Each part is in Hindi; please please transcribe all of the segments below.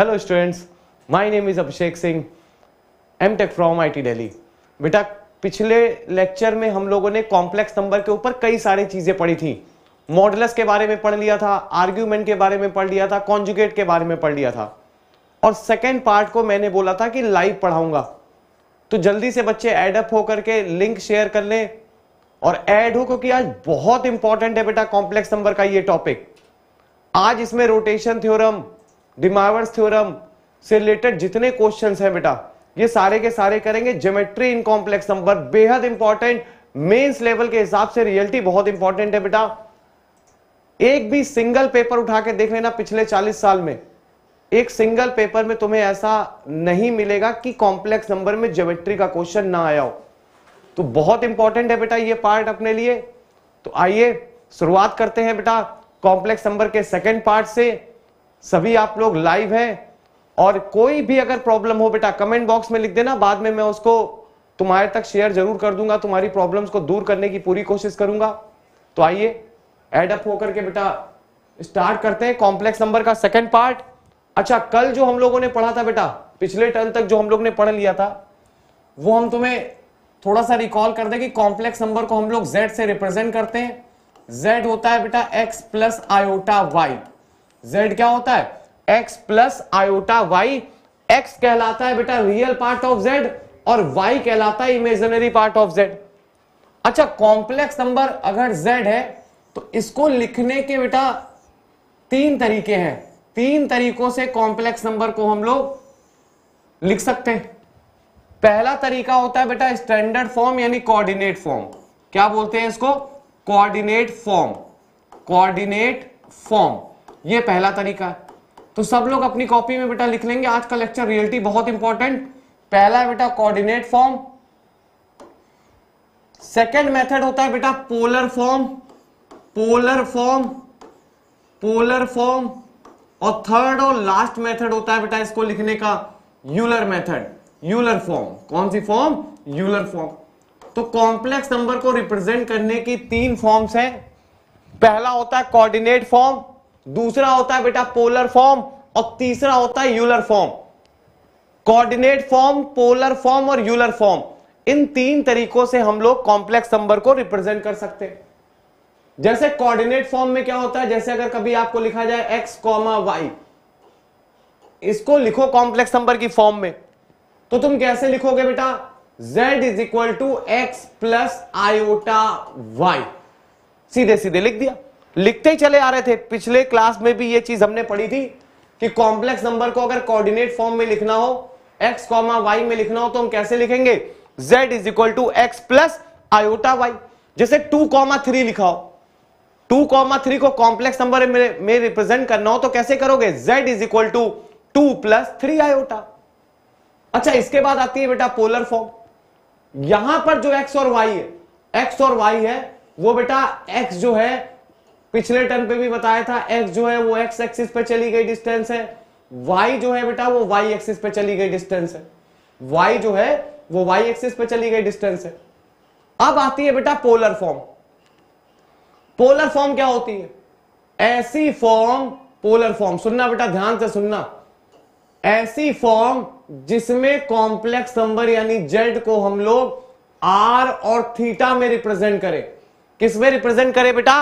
Hello students, my name is Abhishek Singh, MTech from IT Delhi. बेटा, पिछले लेक्चर में हम लोगों ने कॉम्प्लेक्स नंबर के ऊपर कई सारी चीजें पढ़ी थी। मॉडुलस के बारे में पढ़ लिया था, आर्ग्यूमेंट के बारे में पढ़ लिया था, कॉन्जुगेट के बारे में पढ़ लिया था, और सेकेंड पार्ट को मैंने बोला था कि लाइव पढ़ाऊंगा। तो जल्दी से बच्चे एड अप होकर के लिंक शेयर कर लें और ऐड हो, क्योंकि आज बहुत इंपॉर्टेंट है बेटा कॉम्प्लेक्स नंबर का ये टॉपिक। आज इसमें रोटेशन थ्योरम, डिमावर्स थ्योरम से रिलेटेड जितने क्वेश्चंस हैं बेटा, ये सारे के सारे करेंगे। ज्योमेट्री इन कॉम्प्लेक्स नंबर बेहद इंपॉर्टेंट, मेंस लेवल के हिसाब से रियलिटी बहुत इंपॉर्टेंट है बेटा। एक भी सिंगल पेपर उठा के देख लेना पिछले 40 साल में, एक सिंगल पेपर में तुम्हें ऐसा नहीं मिलेगा कि कॉम्प्लेक्स नंबर में ज्योमेट्री का क्वेश्चन ना आया हो। तो बहुत इंपॉर्टेंट है बेटा ये पार्ट अपने लिए। तो आइए शुरुआत करते हैं बेटा कॉम्प्लेक्स नंबर के सेकंड पार्ट से। सभी आप लोग लाइव हैं, और कोई भी अगर प्रॉब्लम हो बेटा कमेंट बॉक्स में लिख देना, बाद में मैं उसको तुम्हारे तक शेयर जरूर कर दूंगा, तुम्हारी प्रॉब्लम्स को दूर करने की पूरी कोशिश करूंगा। तो आइए एड अप होकर के बेटा स्टार्ट करते हैं कॉम्प्लेक्स नंबर का सेकंड पार्ट। अच्छा, कल जो हम लोगों ने पढ़ा था बेटा, पिछले टर्म तक जो हम लोग ने पढ़ लिया था, वो हम तुम्हें थोड़ा सा रिकॉल कर दें कि कॉम्प्लेक्स नंबर को हम लोग z से रिप्रेजेंट करते हैं। z होता है बेटा x plus iota y। z क्या होता है? x plus iota y। x कहलाता है बेटा रियल पार्ट ऑफ z और y कहलाता है इमेजिनरी पार्ट ऑफ z। अच्छा, कॉम्प्लेक्स नंबर अगर z है तो इसको लिखने के बेटा तीन तरीके हैं। तीन तरीकों से कॉम्प्लेक्स नंबर को हम लोग लिख सकते हैं। पहला तरीका होता है बेटा स्टैंडर्ड फॉर्म यानी कोऑर्डिनेट फॉर्म। क्या बोलते हैं इसको? Coordinate form. कोऑर्डिनेट फॉर्म, ये पहला तरीका है। तो सब लोग अपनी कॉपी में बेटा लिख लेंगे, आज का लेक्चर रियलिटी बहुत इंपॉर्टेंट। पहला है बेटा कोऑर्डिनेट फॉर्म। सेकंड मेथड होता है बेटा polar form. Polar form, polar form. और थर्ड और लास्ट मेथड होता है बेटा इसको लिखने का यूलर मेथड, यूलर फॉर्म। कौन सी फॉर्म? Euler form. तो कॉम्प्लेक्स नंबर को रिप्रेजेंट करने की तीन फॉर्म्स हैं। पहला होता है कोऑर्डिनेट फॉर्म, दूसरा होता है बेटा पोलर फॉर्म, और तीसरा होता है Euler form. Coordinate form, polar form और यूलर फॉर्म, इन तीन तरीकों से हम लोग कॉम्प्लेक्स नंबर को रिप्रेजेंट कर सकते हैं। जैसे कोऑर्डिनेट फॉर्म में क्या होता है, जैसे अगर कभी आपको लिखा जाए x, y, इसको लिखो कॉम्प्लेक्स नंबर की फॉर्म में, तो तुम कैसे लिखोगे बेटा? z is equal to x plus iota y। सीधे सीधे लिख दिया, लिखते ही चले आ रहे थे। पिछले क्लास में भी ये चीज हमने पढ़ी थी कि कॉम्प्लेक्स नंबर को अगर कोऑर्डिनेट फॉर्म में लिखना हो, x, y में लिखना हो, तो हम कैसे लिखेंगे? z is equal to x plus iota y। जैसे 2,3 लिखा हो, 2,3 को कॉम्प्लेक्स नंबर में रिप्रेजेंट करना हो तो कैसे करोगे? z is equal to 2 plus 3 iota. अच्छा, इसके बाद आती है बेटा पोलर फॉर्म। यहां पर जो x और y है, x और y है, वो बेटा x जो है पिछले टर्म पे भी बताया था, x जो है वो x एक्सिस पे चली गई डिस्टेंस है, y जो है बेटा वो y एक्सिस पे चली गई डिस्टेंस है, y जो है वो y एक्सिस पे चली गई डिस्टेंस है। अब आती है बेटा पोलर फॉर्म। पोलर फॉर्म क्या होती है? ऐसी फॉर्म, पोलर फॉर्म सुनना बेटा, ध्यान से सुनना, ऐसी फॉर्म जिसमें कॉम्प्लेक्स नंबर यानी z को हम लोग r और थीटा में रिप्रेजेंट करें। किस में रिप्रेजेंट करें बेटा?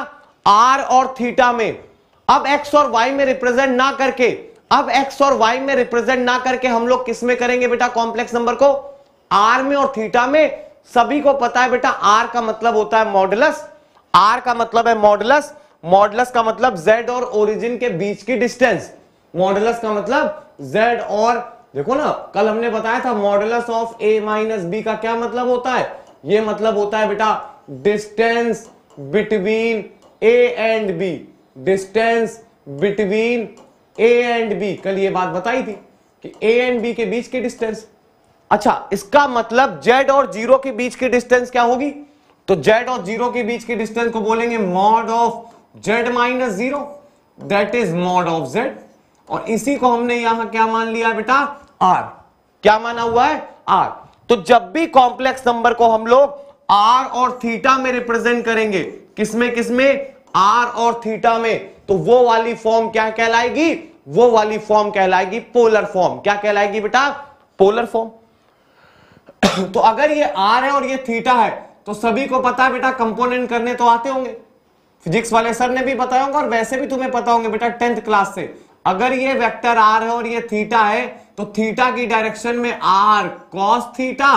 r और थीटा में। अब x और y में रिप्रेजेंट ना करके, अब x और y में रिप्रेजेंट ना करके हम लोग किस में करेंगे बेटा कॉम्प्लेक्स नंबर को? r में और थीटा में। सभी को पता है बेटा r का मतलब होता है मॉडुलस, r का मतलब है मॉडुलस, मॉडुलस का मतलब z और ओरिजिन के बीच की डिस्टेंस, मॉडुलस का मतलब z और, देखो ना कल हमने बताया था modulus of a minus b का क्या मतलब होता है? ये मतलब होता है बेटा distance between a and b, distance between a and b। कल ये बात बताई थी कि a एंड b के बीच की डिस्टेंस। अच्छा, इसका मतलब z और 0 के बीच की डिस्टेंस क्या होगी? तो z और 0 के बीच की डिस्टेंस को बोलेंगे mod of z minus 0, that is mod of z। और इसी को हमने यहां क्या मान लिया बेटा? r। क्या माना हुआ है? r। तो जब भी कॉम्प्लेक्स नंबर को हम लोग r और थीटा में रिप्रेजेंट करेंगे, किसमें किसमें? r और थीटा में, तो वो वाली फॉर्म क्या कहलाएगी? वो वाली फॉर्म कहलाएगी पोलर फॉर्म। क्या कहलाएगी बेटा? Polar form. तो अगर ये r है और ये थीटा है तो सभी को पता है बेटा कंपोनेंट करने तो आते होंगे, फिजिक्स वाले सर ने भी बताया होगा और वैसे भी तुम्हें पता होंगे बेटा 10th क्लास से। अगर ये वेक्टर r है और ये थीटा है तो थीटा की डायरेक्शन में r cos थीटा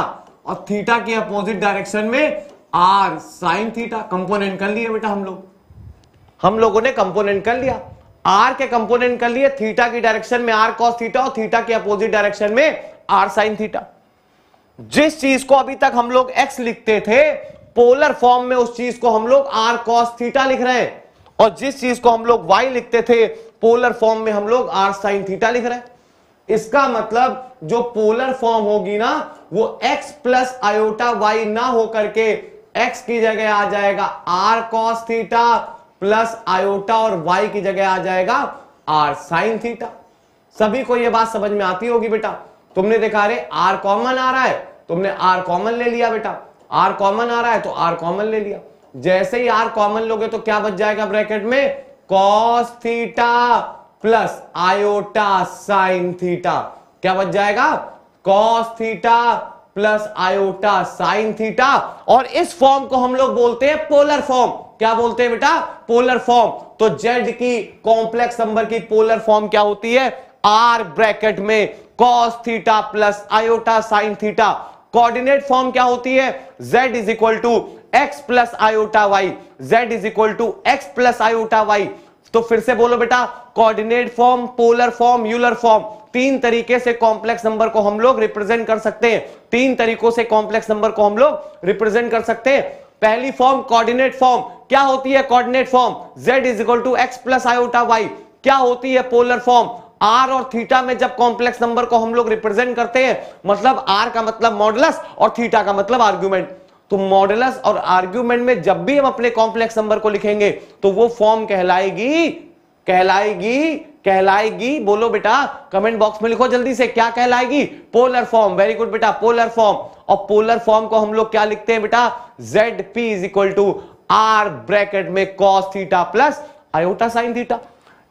और थीटा की अपोजिट डायरेक्शन में r sin थीटा। कंपोनेंट कर लिए बेटा हम लोगों ने कंपोनेंट कर लिया, r के कंपोनेंट कर लिए, थीटा की डायरेक्शन में r cos थीटा और थीटा की अपोजिट डायरेक्शन में r sin थीटा। जिस चीज को अभी तक हम लोग x लिखते थे पोलर फॉर्म में उस चीज को हम लोग r cos थीटा लिख रहे हैं, और जिस चीज को हम लोग y लिखते थे पोलर फॉर्म में हम लोग r sin थीटा लिख रहे हैं। इसका मतलब जो पोलर फॉर्म होगी ना वो x प्लस आयोटा y ना होकर के x की जगह आ जाएगा r cos theta plus iota और y की जगह आ जाएगा r sin थीटा। सभी को यह बात समझ में आती होगी बेटा। तुमने देखा रे r कॉमन आ रहा है, तुमने r कॉमन ले लिया बेटा, r कॉमन आ रहा है तो r कॉमन ले लिया। जैसे ही r कॉमन लोगे तो क्या बच जाएगा ब्रैकेट में? cos theta plus iota sin theta. क्या बच जाएगा? cos theta plus iota sin theta. और इस फॉर्म को हम लोग बोलते हैं पोलर फॉर्म। क्या बोलते हैं बेटा? Polar form. तो z की कॉम्प्लेक्स नंबर की पोलर फॉर्म क्या होती है? r ब्रैकेट में cos theta plus iota sin theta. Coordinate form क्या होती है? z is equal to x plus iota y, z is equal to x plus iota y. तो फिर से बोलो बेटा, coordinate form, polar form, Euler form, तीन तरीके से कॉम्प्लेक्स नंबर को हम लोग रिप्रेजेंट कर सकते हैं। तीन तरीकों से कॉम्प्लेक्स नंबर को हम लोग रिप्रेजेंट कर सकते हैं। पहली फॉर्म कोऑर्डिनेट फॉर्म। क्या होती है coordinate form? z is equal to x plus iota y. क्या होती है पोलर फॉर्म? r और थीटा में जब कॉम्प्लेक्स नंबर को हम लोग रिप्रेजेंट करते हैं, मतलब r का मतलब मॉडुलस और थीटा का मतलब आर्ग्यूमेंट। तो मॉडुलस और आर्ग्यूमेंट में जब भी हम अपने कॉम्प्लेक्स नंबर को लिखेंगे तो वो फॉर्म कहलाएगी। बोलो बेटा, कमेंट बॉक्स में लिखो जल्दी से, क्या कहलाएगी? Polar form. वेरी गुड बेटा, पोलर फॉर्म। और पोलर फॉर्म को हम लोग क्या लिखते हैं बेटा? ZP is equal to R bracket में cos theta plus iota sin theta.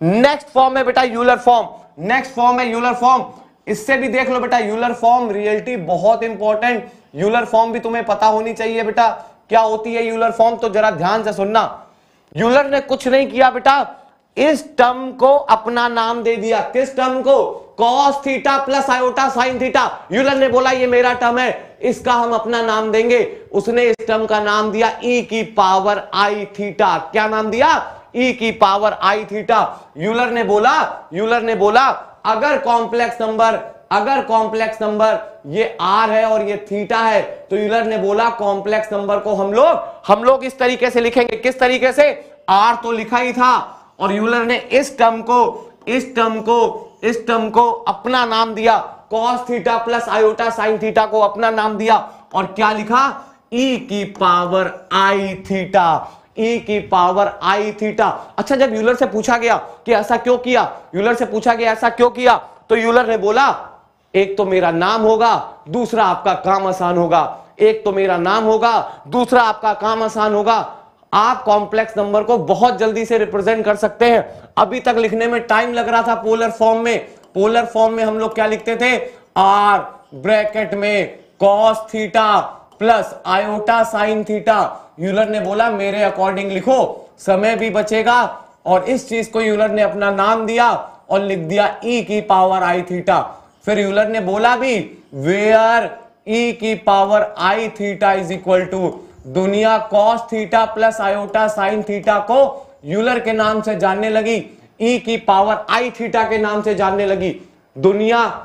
Next form है बेटा यूलर फॉर्म। नेक्स्ट फॉर्म है यूलर फॉर्म। इससे भी देख लो बेटा, यूलर फॉर्म रियलिटी बहुत इंपॉर्टेंट। यूलर फॉर्म भी तुम्हें पता होनी चाहिए बेटा। क्या होती है यूलर फॉर्म? तो जरा ध्यान से सुनना। यूलर ने कुछ नहीं किया बेटा, इस टर्म को अपना नाम दे दिया। किस टर्म को? cos theta plus iota sin theta. Euler ने बोला ये मेरा टर्म है, इसका हम अपना नाम देंगे। उसने इस टर्म का नाम दिया e की पावर i थीटा। क्या नाम दिया? e की पावर i थीटा। यूलर ने बोला अगर कॉम्प्लेक्स नंबर ये r है और ये थीटा है, तो यूलर ने बोला कॉम्प्लेक्स नंबर को हम लोग इस तरीके से लिखेंगे। किस तरीके से? r तो लिखा ही था और यूलर ने इस टर्म को अपना नाम दिया, cos theta plus iota sin theta को अपना नाम दिया। और क्या लिखा? e की पावर i थीटा। e की पावर i थीटा। अच्छा, जब यूलर से पूछा गया कि ऐसा क्यों किया, तो यूलर ने बोला एक तो मेरा नाम होगा, दूसरा आपका काम आसान होगा। आप कॉम्प्लेक्स नंबर को बहुत जल्दी से रिप्रेजेंट कर सकते हैं। अभी तक लिखने में टाइम लग रहा था पोलर फॉर्म में हम लोग क्या लिखते थे? r ब्रैकेट में cos theta plus iota sin theta. Euler ने बोला मेरे अकॉर्डिंग लिखो, समय भी बचेगा। और इस चीज को यूलर ने अपना नाम दिया और लिख दिया e की पावर i थीटा। फिर यूलर ने बोला भी वेयर e की power i theta is equal to, दुनिया cos theta plus iota sin theta को यूलर के नाम से जानने लगी, e की पावर i थीटा के नाम से जानने लगी। दुनिया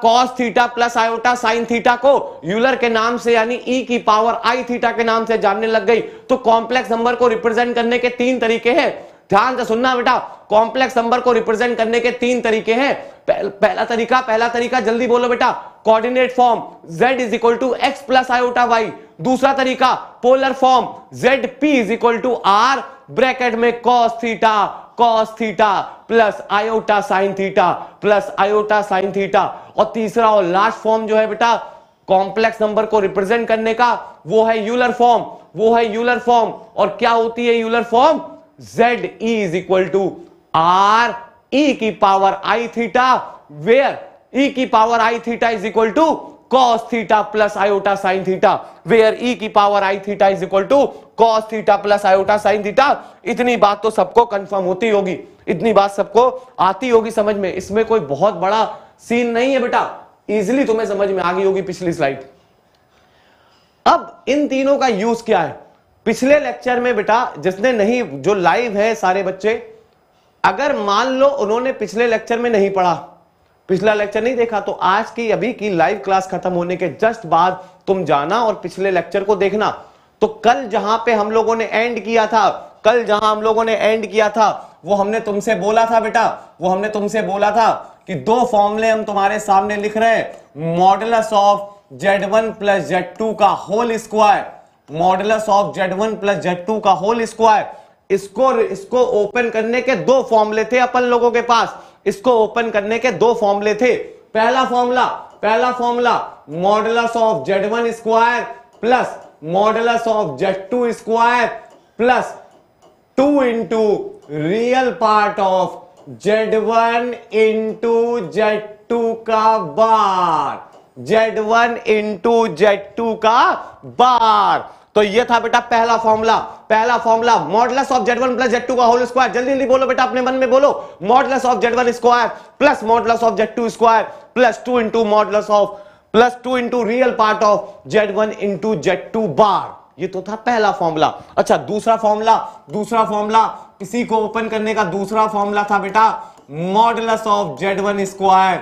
cos theta plus iota sin theta को यूलर के नाम से यानी e की पावर i थीटा के नाम से जानने लग गई। तो कॉम्प्लेक्स नंबर को रिप्रेजेंट करने के तीन तरीके हैं। ध्यान से सुनना बेटा, कॉम्प्लेक्स नंबर को रिप्रेजेंट करने के तीन तरीके हैं। पहला तरीका जल्दी बोलो बेटा, coordinate form z is equal to x plus iota y. दूसरा तरीका polar form ZP is equal to R bracket में cos theta plus iota sin theta. और तीसरा और लास्ट फॉर्म जो है बेटा कॉम्प्लेक्स नंबर को रिप्रेजेंट करने का, वो है यूलर फॉर्म। और क्या होती है Euler form? ZE is equal to R e की power i theta, where e की power i theta is equal to cos theta plus iota sine theta, where e की power i theta is equal to cos theta plus iota sine theta. इतनी बात तो सबको कंफर्म होती होगी, इतनी बात सबको आती होगी समझ में, इसमें कोई बहुत बड़ा सीन नहीं है बेटा, इजीली तुम्हें समझ में आ गई होगी पिछली स्लाइड। अब इन तीनों का यूज क्या है? पिछले लेक्चर में बेटा जिसने नहीं, जो लाइव है सारे बच्चे, अगर मान लो उन्होंने पिछले लेक्चर में नहीं पढ़ा, पिछला लेक्चर नहीं देखा, तो आज की अभी की लाइव क्लास खत्म होने के जस्ट बाद तुम जाना और पिछले लेक्चर को देखना। तो कल जहां पे हम लोगों ने एंड किया था, कल जहां हम लोगों ने एंड किया था, वो हमने तुमसे बोला था बेटा, वो हमने तुमसे बोला था कि दो फॉर्मूले हम तुम्हारे सामने लिख रहे हैं, modulus of Z1 plus Z2 का whole square, modulus of Z1 plus Z2 का होल स्क्वायर। इसको ओपन करने के दो फॉर्मूले थे अपन लोगों के पास, इसको ओपन करने के दो फॉर्मूले थे। पहला formula modulus of Z1 square plus modulus of Z2 square plus 2 into real part of Z1 into Z2 का बार, Z1 इंटू Z2 का बार। तो ये था बेटा पहला formula modulus of Z1 plus Z2 का होल स्क्वायर। जल्दी जल्दी बोलो बेटा, अपने मन में बोलो, modulus of Z1 square plus modulus of Z2 square plus 2 into modulus of plus 2 into real part of Z1 into Z2 bar. ये तो था पहला फॉर्मूला। अच्छा दूसरा फॉर्मूला इसी को ओपन करने का दूसरा फॉर्मूला था बेटा, modulus of Z1 square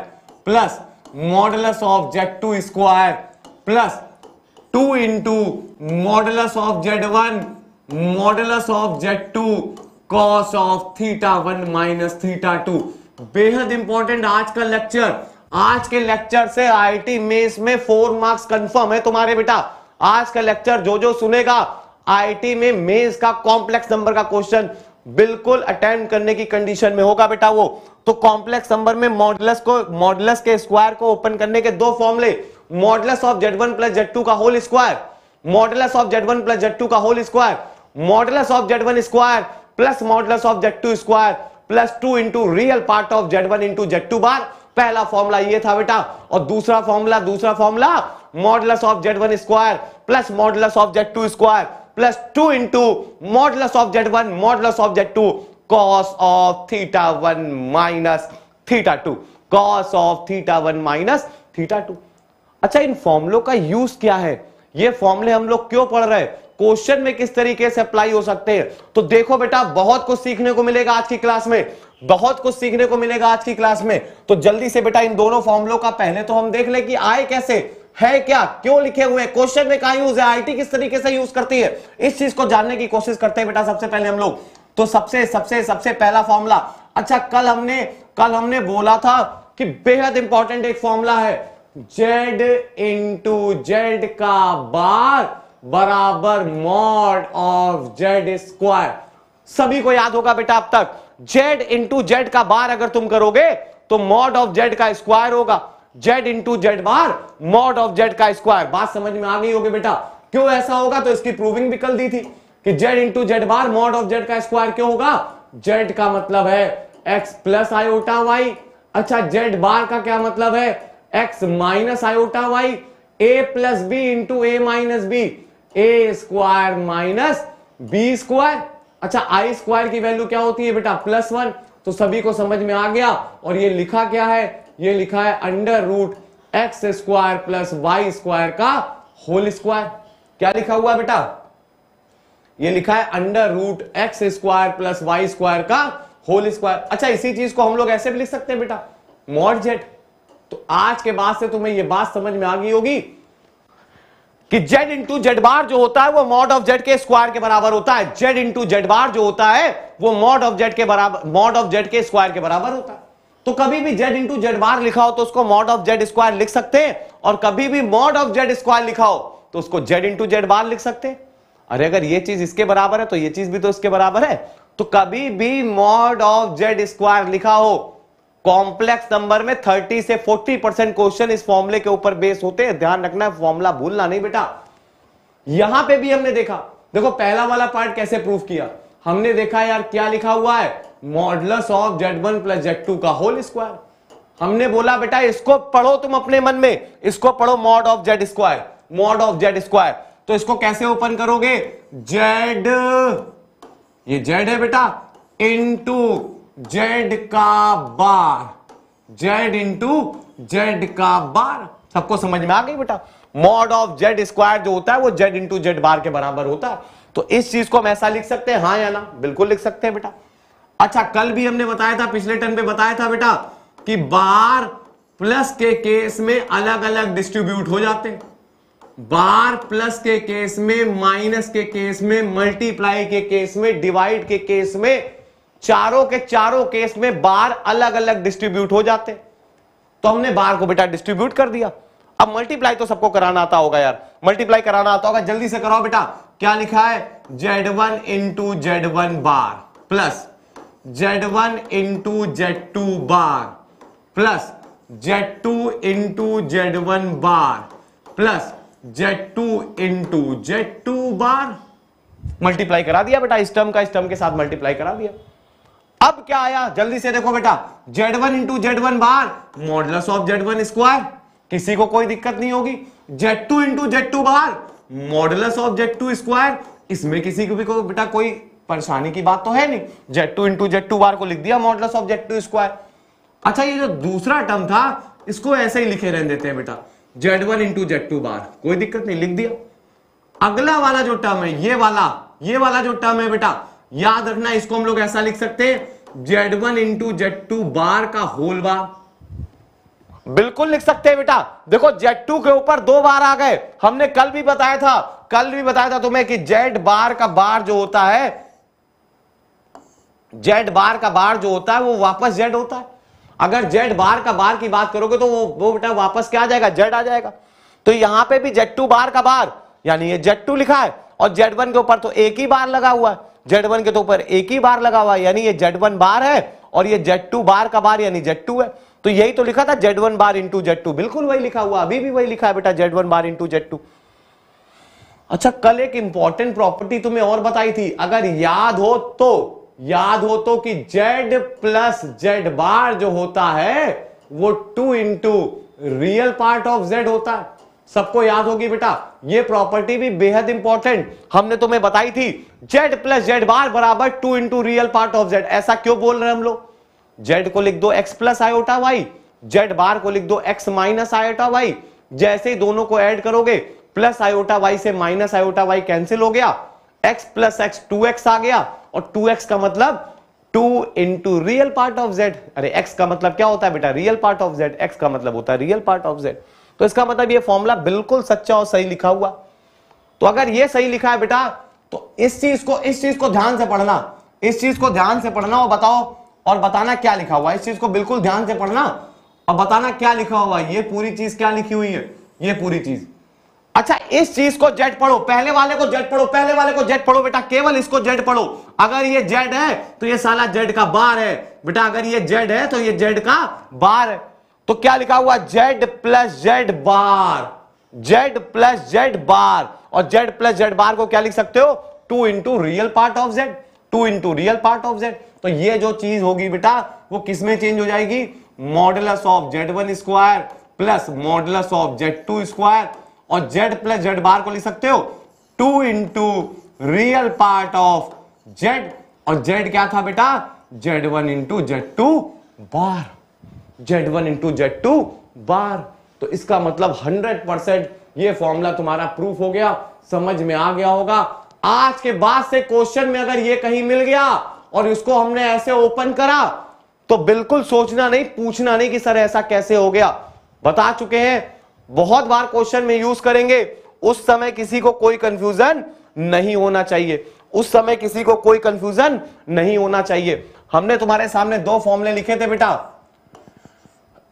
plus modulus of Z2 square plus 2 into modulus of Z1 modulus of Z2 cos of θ1 minus θ2। बेहद इंपॉर्टेंट आज के लेक्चर से आईआईटी मेंस में 4 मार्क्स कंफर्म है तुम्हारे बेटा। आज का लेक्चर जो सुनेगा आईआईटी में मेंस का कॉम्प्लेक्स नंबर का क्वेश्चन बिल्कुल अटेंड करने की कंडीशन में होगा बेटा। वो तो कॉम्प्लेक्स नंबर में मॉडुलस के स्क्वायर को ओपन करने के दो फॉर्मूले, modulus of Z1 plus Z2 का whole square, modulus of Z1 plus Z2 का whole square, modulus of Z1 square plus modulus of Z2 square plus 2 into real part of Z1 into Z2 bar. पहला फॉर्मूला ये था बेटा। और दूसरा formula modulus of Z1 square plus modulus of Z2 square plus 2 into modulus of Z1 modulus of Z2 cos of θ1 minus θ2, cos of θ1 minus θ2। अच्छा इन फॉर्मूलों का यूज क्या है, ये फॉर्मूले हम लोग क्यों पढ़ रहे हैं, क्वेश्चन में किस तरीके से अप्लाई हो सकते हैं। तो देखो बेटा बहुत कुछ सीखने को मिलेगा आज की क्लास में, बहुत कुछ सीखने को मिलेगा आज की क्लास में। तो जल्दी से बेटा इन दोनों फॉर्मूलों का पहले तो हम देख ले कि आए कैसे, है क्या, क्यों लिखे हुए, क्वेश्चन में कहां यूज है, आईटी किस तरीके से यूज करती है, इस चीज को जानने की कोशिश करते हैं बेटा सबसे पहले हम लोग। तो सबसे पहला फॉर्मूला, अच्छा कल हमने बोला था कि बेहद इंपॉर्टेंट एक फॉर्मूला है, Z इंटू जेड का बार बराबर मॉड ऑफ Z स्क्वायर। सभी को याद होगा बेटा अब तक, Z इंटू जेड का बार अगर तुम करोगे तो मॉड ऑफ Z का स्क्वायर होगा, Z into z bar mod of Z का स्क्वायर। बात समझ में आ गई होगी बेटा, क्यों ऐसा होगा, तो इसकी प्रूविंग भी कल दी थी कि Z into z bar mod of Z का स्क्वायर क्यों होगा, Z का मतलब है x प्लस आयोटा वाई। अच्छा Z बार का क्या मतलब है, x minus iota y, a plus b into a minus b, a square minus b square. अच्छा आई स्क्वायर की वैल्यू क्या होती है बेटा, +1। तो सभी को समझ में आ गया। और ये लिखा क्या है, ये लिखा है under root x square plus y square का होल स्क्वायर। क्या लिखा हुआ है बेटा, ये लिखा है under root x square plus y square का होल स्क्वायर। अच्छा इसी चीज को हम लोग ऐसे भी लिख सकते हैं बेटा, मॉड Z। तो आज के बाद से तुम्हें ये बात समझ में आ गई होगी कि Z इंटू जेड बार जो होता है वो मॉड ऑफ Z के स्क्वायर के बराबर होता है। Z इंटू जेड बार जो होता है वो मॉड ऑफ Z के बराबर, मॉड ऑफ Z के स्क्वायर के बराबर होता है। तो कभी भी Z इंटू जेड बार लिखा हो तो उसको मॉड ऑफ Z स्क्वायर लिख सकते हैं, और कभी भी मॉड ऑफ Z स्क्वायर लिखा हो तो उसको Z इंटू जेड बार लिख सकते हैं। अरे अगर ये चीज इसके बराबर है तो ये चीज भी तो इसके बराबर है। तो कभी भी मॉड ऑफ Z स्क्वायर लिखा हो, कॉम्प्लेक्स नंबर में 30 से 40% क्वेश्चन इस फॉर्मूले के ऊपर बेस होते हैं। ध्यान रखना, फॉर्मूला भूलना नहीं बेटा। यहां पे भी हमने देखा, देखो पहला वाला पार्ट कैसे प्रूफ किया, हमने देखा यार क्या लिखा हुआ है, modulus of Z1 plus Z2 का होल स्क्वायर। हमने बोला बेटा इसको पढ़ो तुम अपने मन में, इसको पढ़ो mod of Z square, mod of Z square. तो इसको कैसे ओपन करोगे, Z, ये Z है बेटा, इंटू Z का बार, Z इंटू Z का बार। सबको समझ में आ गई बेटा? मॉड ऑफ Z स्क्वायर जो होता है वो Z इंटू Z बार के बराबर होता है। तो इस चीज को हम ऐसा लिख सकते हैं, हाँ या ना? बिल्कुल लिख सकते हैं बेटा। अच्छा, कल भी हमने बताया था, पिछले टर्म पे बताया था बेटा कि बार प्लस के केस में अलग अलग डिस्ट्रीब्यूट हो जाते हैं, बार प्लस के केस में, माइनस के केस में, मल्टीप्लाई के केस में, डिवाइड के केस में, चारों के चारों केस में बार अलग अलग डिस्ट्रीब्यूट हो जाते हैं। तो हमने बार को बेटा डिस्ट्रीब्यूट कर दिया। अब मल्टीप्लाई तो सबको कराना आता होगा यार, मल्टीप्लाई कराना आता होगा, जल्दी से कराओ बेटा। क्या लिखा है, Z1 इंटू Z1 बार प्लस Z1 इंटू Z2 बार प्लस Z2 इंटू Z1 बार प्लस Z2 इंटू Z2 बार। मल्टीप्लाई करा दिया बेटा, इस टर्म का इस टर्म के साथ मल्टीप्लाई करा दिया। अब क्या आया, जल्दी से देखो बेटा, Z1 into Z1 bar modulus of Z1 square, किसी को कोई दिक्कत नहीं होगी। Z2 into Z2 bar modulus of Z2 square, इसमें किसी को भी बेटा कोई परेशानी की बात तो है नहीं। Z2 इंटू Z2 बार को लिख दिया मॉडुलस ऑफ Z2 स्क्वायर। अच्छा, ये जो दूसरा टर्म था इसको ऐसे ही लिखे रहने देते हैं बेटा, Z1 इंटू Z2 बार, कोई दिक्कत नहीं, लिख दिया। अगला वाला जो टर्म है, ये वाला जो टर्म है बेटा, याद रखना इसको हम लोग ऐसा लिख सकते हैं, Z1 इंटू Z2 बार का होल बार। बिल्कुल लिख सकते हैं बेटा। देखो Z2 के ऊपर 2 बार आ गए, हमने कल भी बताया था तुम्हें कि Z बार का बार जो होता है, Z बार का बार जो होता है वो वापस Z होता है। अगर Z बार का बार की बात करोगे तो वो बेटा वापस क्या आ जाएगा, Z आ जाएगा। तो यहां पे भी Z2 बार का बार, यानी ये Z2 लिखा है, और Z1 के ऊपर तो एक ही बार लगा हुआ है, Z1 के तो ऊपर एक ही बार लगा हुआ है, यानी ये Z1 बार है, और ये Z2 बार का बार यानी Z2 है। तो यही तो लिखा था Z1 बार इंटू Z2, बिल्कुल वही लिखा हुआ, अभी भी वही लिखा है बेटा, Z1 बार इंटू Z2। अच्छा, कल एक इंपॉर्टेंट प्रॉपर्टी तुम्हें और बताई थी, अगर याद हो तो कि Z प्लस Z बार जो होता है वो 2 into real part of Z होता है। सबको याद होगी बेटा, ये प्रॉपर्टी भी बेहद इंपॉर्टेंट हमने तुम्हें बताई थी। Z प्लस Z बार बराबर 2 into real part of Z। ऐसा क्यों बोल रहे हैं हम लोग? Z को लिख दो x plus iota y, Z bar को लिख दो x माइनस आयोटा वाई। जैसे ही दोनों को ऐड करोगे, प्लस आयोटा वाई से माइनस आयोटा वाई कैंसिल हो गया, x प्लस x 2x आ गया, और 2x का मतलब 2 into real part of Z। अरे x का मतलब क्या होता है बेटा, real part of Z, x का मतलब होता है रियल पार्ट ऑफ Z। तो इसका मतलब ये फॉर्मूला बिल्कुल सच्चा और सही लिखा हुआ। तो अगर ये सही लिखा है बेटा, तो इस चीज को ध्यान से पढ़ना, इस चीज को ध्यान से पढ़ना और बताओ, और बताना क्या लिखा हुआ है। इस चीज को बिल्कुल ध्यान से पढ़ना और बताना क्या लिखा हुआ है। ये पूरी चीज क्या लिखी हुई है, ये पूरी चीज। अच्छा, इस चीज को Z पढ़ो, पहले वाले को Z पढ़ो, पहले वाले को Z पढ़ो बेटा, केवल इसको Z पढ़ो। अगर ये Z है तो ये साला Z का बार है बेटा, अगर ये Z है तो ये Z का बार है। तो क्या लिखा हुआ, Z प्लस Z बार, Z प्लस Z बार, और Z प्लस Z बार को क्या लिख सकते हो, 2 into real part of Z, 2 into real part of Z। तो ये जो चीज होगी बेटा वो किसमें चेंज हो जाएगी, modulus of Z1 square plus modulus of Z2 square, और Z प्लस Z बार को लिख सकते हो 2 into real part of Z, और Z क्या था बेटा, Z1 इंटू Z2 बार, Z1 इंटू Z2 बार। तो इसका मतलब 100% ये फॉर्मूला तुम्हारा प्रूफ हो गया, समझ में आ गया होगा। आज के बाद से क्वेश्चन में अगर ये कहीं मिल गया और इसको हमने ऐसे ओपन करा तो बिल्कुल सोचना नहीं, पूछना नहीं कि सर ऐसा कैसे हो गया। बता चुके हैं, बहुत बार क्वेश्चन में यूज करेंगे, उस समय किसी को कोई कंफ्यूजन नहीं होना चाहिए, उस समय किसी को कोई कंफ्यूजन नहीं होना चाहिए। हमने तुम्हारे सामने 2 फॉर्मूले लिखे थे बेटा।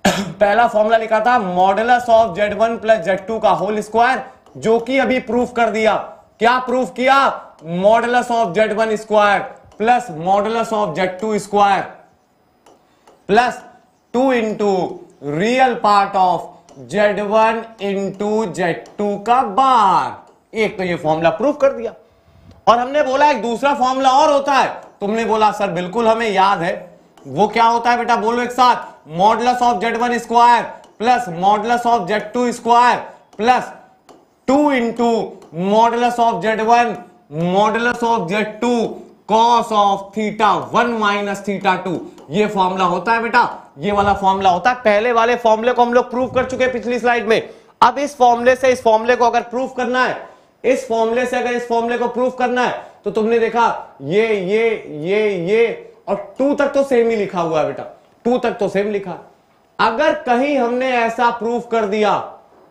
पहला फॉर्मूला लिखा था modulus of Z1 plus Z2 का होल स्क्वायर, जो कि अभी प्रूफ कर दिया। क्या प्रूफ किया, modulus of Z1 square plus modulus of Z2 square plus 2 into real part of Z1 into Z2 का बार। एक तो ये फॉर्मूला प्रूफ कर दिया, और हमने बोला एक दूसरा फॉर्मूला और होता है, तुमने बोला सर बिल्कुल हमें याद है। वो क्या होता है बेटा, बोलो एक साथ, modulus of Z1 square plus modulus of Z2 square plus 2 into modulus of Z1 modulus of Z2 cos of theta 1 minus theta 2। ये फॉर्मूला होता है बेटा, ये वाला फॉर्मूला होता है। पहले वाले फॉर्मूले को हम लोग प्रूव कर चुके पिछली स्लाइड में। अब इस फॉर्मूले से इस फॉर्मूले को अगर प्रूव करना है, इस फॉर्मूले से अगर इस फॉर्मूले को प्रूव करना है, तो तुमने देखा ये और 2 तक तो सेम ही लिखा हुआ है बेटा, 2 तक तो सेम लिखा। अगर कहीं हमने ऐसा प्रूव कर दिया,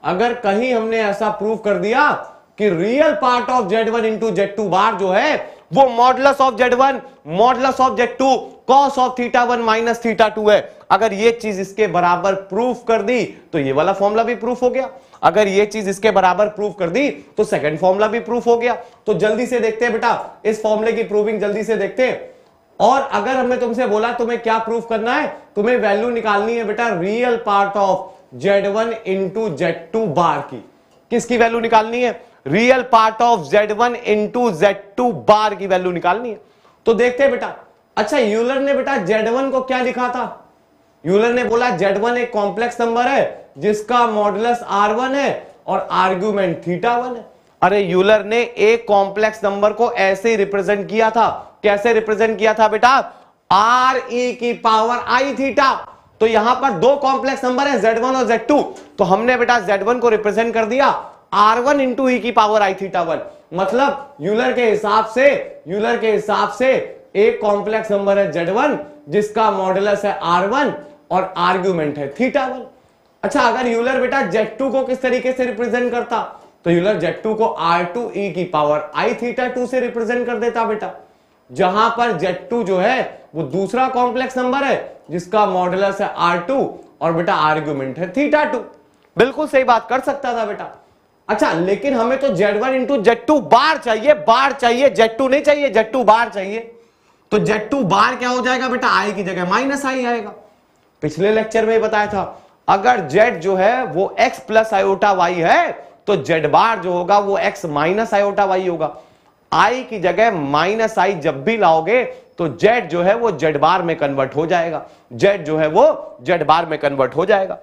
अगर कहीं हमने ऐसा प्रूव कर दिया कि real part of Z1 into Z2 बार जो है वो modulus of Z1 modulus of Z2 cos of theta 1 minus theta 2 है, अगर ये चीज इसके बराबर प्रूफ कर दी तो ये वाला फॉर्मूला भी प्रूफ हो गया। अगर ये चीज इसके बराबर प्रूफ कर दी तो सेकंड फॉर्मूला भी प्रूफ हो गया। तो जल्दी से देखते हैं बेटा, इस फॉर्मूले की प्रूविंग जल्दी से देखते हैं। और अगर हमने तुमसे बोला तुम्हें क्या प्रूफ करना है, तुम्हें वैल्यू निकालनी है बेटा real part of Z1 into Z2 बार की। किसकी वैल्यू निकालनी है? Real part of Z1 into Z2 बार की वैल्यू निकालनी है। तो देखते हैं बेटा। अच्छा, यूलर ने बेटा Z1 को क्या लिखा था? यूलर ने बोला Z1 एक कॉम्प्लेक्स नंबर है जिसका मॉडुलस R1 है और आर्ग्यूमेंट थीटा 1 है। अरे यूलर ने एक कॉम्प्लेक्स नंबर को ऐसे ही रिप्रेजेंट किया था। कैसे रिप्रेजेंट किया था बेटा? RE की पावर I थीटा। तो यहां पर दो कॉम्प्लेक्स नंबर है Z1 और Z2, तो हमने बेटा Z1 को रिप्रेजेंट कर दिया R1 इंटू ई की पावर I थीटा 1। मतलब यूलर के हिसाब से एक कॉम्प्लेक्स नंबर है Z1 जिसका मॉडुलस है R1 और आर्ग्यूमेंट है थीटा 1। अच्छा, अगर यूलर बेटा Z2 को किस तरीके से रिप्रेजेंट करता, तो यूलर Z2 को R2 e की पावर I थीटा 2 से रिप्रेजेंट कर देता बेटा, जहां पर Z2 जो है वो दूसरा कॉम्प्लेक्स नंबर है जिसका मॉडुलस है R2 और बेटा आर्ग्यूमेंट है थीटा 2। बिल्कुल सही बात कर सकता था बेटा। अच्छा, लेकिन हमें तो Z1 इंटू Z2 बार चाहिए, Z2 नहीं चाहिए, Z2 बार चाहिए। तो Z2 बार क्या हो जाएगा बेटा? I की जगह माइनस I आएगा। पिछले लेक्चर में बताया था, अगर Z जो है वो X प्लस आयोटा Y है तो Z बार जो होगा वो X माइनस आयोटा Y होगा। I की जगह माइनस I जब भी लाओगे तो Z जो है वो Z बार में कन्वर्ट हो जाएगा, Z जो है वो Z बार में कन्वर्ट हो जाएगा।